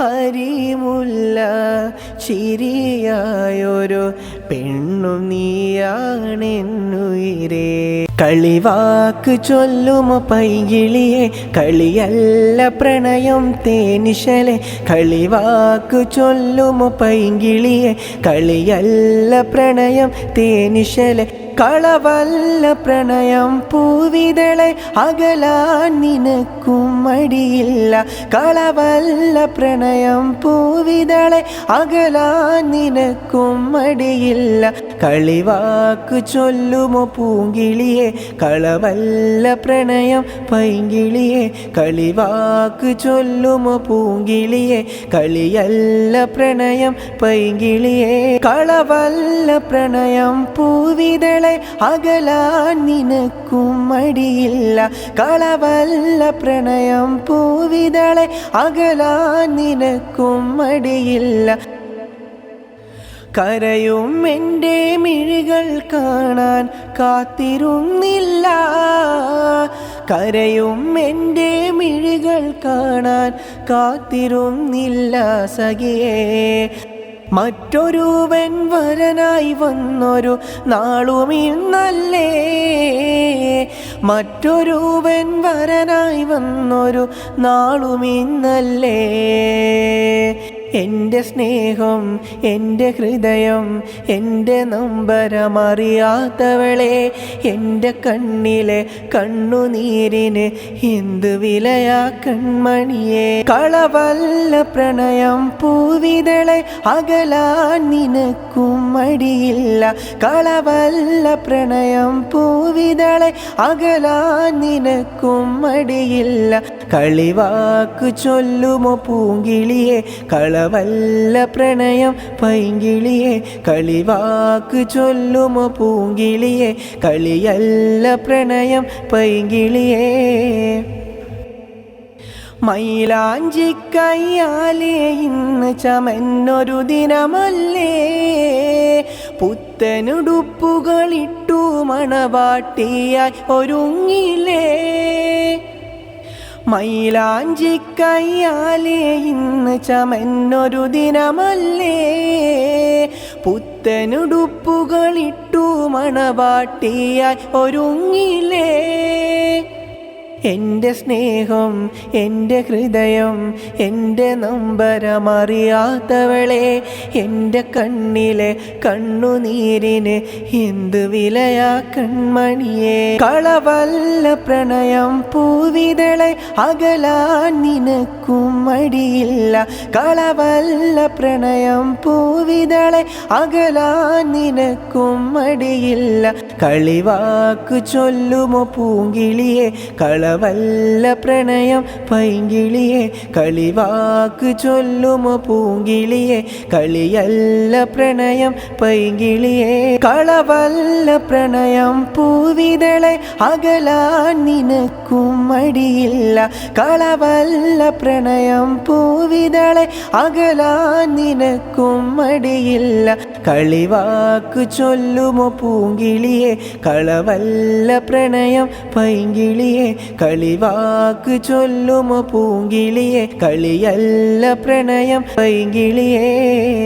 അരിമുല്ല ചിരിയായൊരു പെണ്ണും നീയാണെന്നുയിരേ. കളിവാക്ക് ചൊല്ലുമോ പൈകിളിയെ, കളിയല്ല പ്രണയം തേനിശലെ. കളിവാക്ക് ചൊല്ലുമോ പൈകിളിയെ, കളിയല്ല പ്രണയം തേനിശലെ. കളവല്ല പ്രണയം പൂവിതളെ അകലാൻ നിനക്കും മടിയില്ല കളവല്ല പ്രണയം പൂവിതളെ അകലാൻ നിനക്കും മടിയില്ല കളിവാക്ക് ചൊല്ലുമോ പൂങ്കിളിയെ കളവല്ല പ്രണയം പൈങ്കിളിയെ കളിവാക്ക് ചൊല്ലുമോ പൂങ്കിളിയെ കളിയല്ല പ്രണയം പൈങ്കിളിയെ കളവല്ല പ്രണയം പൂവിതളെ അകലാൻ നിനക്കും മടിയില്ല കളവല്ല പ്രണയം പൂവിതളെ അകലാൻ നിനക്കും മടിയില്ല കരയും എൻ്റെ മിഴികൾ കാണാൻ കാത്തിരുന്നില്ല കരയും എൻ്റെ മിഴികൾ കാണാൻ കാത്തിരുന്നില്ല സഖിയേ മറ്റൊരുവൻ വരനായി വന്നൊരു നാളുമിന്നല്ലേ മറ്റൊരുവൻ വരനായി വന്നൊരു നാളുമിന്നല്ലേ എൻ്റെ സ്നേഹം എൻ്റെ ഹൃദയം എൻ്റെ നൊമ്പരമറിയാത്തവളെ എൻ്റെ കണ്ണിലെ കണ്ണുനീരിന് എന്ത് വിലയാ കൺമണിയെ കളവല്ല പ്രണയം പൂവിതളെ അകലാൻ നിനക്കും മടിയില്ല കളവല്ല പ്രണയം പൂവിതളെ അകലാൻ നിനക്കും മടിയില്ല കളിവാക്ക് ചൊല്ലുമോ പൂങ്കിളിയെ കളവല്ല പ്രണയം പൈങ്കിളിയെ കളിവാക്ക് ചൊല്ലുമോ പൂങ്കിളിയെ കളിയല്ല പ്രണയം പൈങ്കിളിയെ മൈലാഞ്ചിക്കയ്യാലേ ഇന്ന് ചമന്നൊരു ദിനമല്ലേ പുത്തനുടുപ്പുകളിട്ടു മണവാട്ടിയായി ഒരുങ്ങിലേ മൈലാഞ്ചിക്കയ്യാലേ ഇന്ന് ചമന്നൊരു ദിനമല്ലേ പുത്തനുടുപ്പുകളിട്ടു മണവാട്ടിയായി ഒരുങ്ങിലേ എൻ്റെ സ്നേഹം എൻ്റെ ഹൃദയം എൻ്റെ നൊമ്പരമറിയാത്തവളെ എൻ്റെ കണ്ണിലെ കണ്ണുനീരിന് എന്ത് വിലയാ കൺമണിയെ കളവല്ല പ്രണയം പൂവിതളെ അകലാൻ നിനക്കും മടിയില്ല കളവല്ല പ്രണയം പൂവിതളെ അകലാൻ നിനക്കും മടിയില്ല കളിവാക്ക് ചൊല്ലുമോ പൂങ്കിളിയെ കളവല്ല പ്രണയം പൈങ്കിളിയെ കളിവാക്ക് ചൊല്ലുമോ പൂങ്കിളിയെ കളിയല്ല പ്രണയം പൈങ്കിളിയെ കളവല്ല പ്രണയം പൂവിതളെ അകലാൻ നിനക്കും മടിയില്ല കളവല്ല പ്രണയം പൂവിതളെ അകലാൻ നിനക്കും മടിയില്ല കളിവാക്ക് ചൊല്ലുമോ പൂങ്കിളിയെ കളവല്ല പ്രണയം പൈങ്കിളിയെ കളിവാക്ക് ചൊല്ലുമോ പൂങ്കിളിയെ കളിയല്ല പ്രണയം പൈങ്കിളിയെ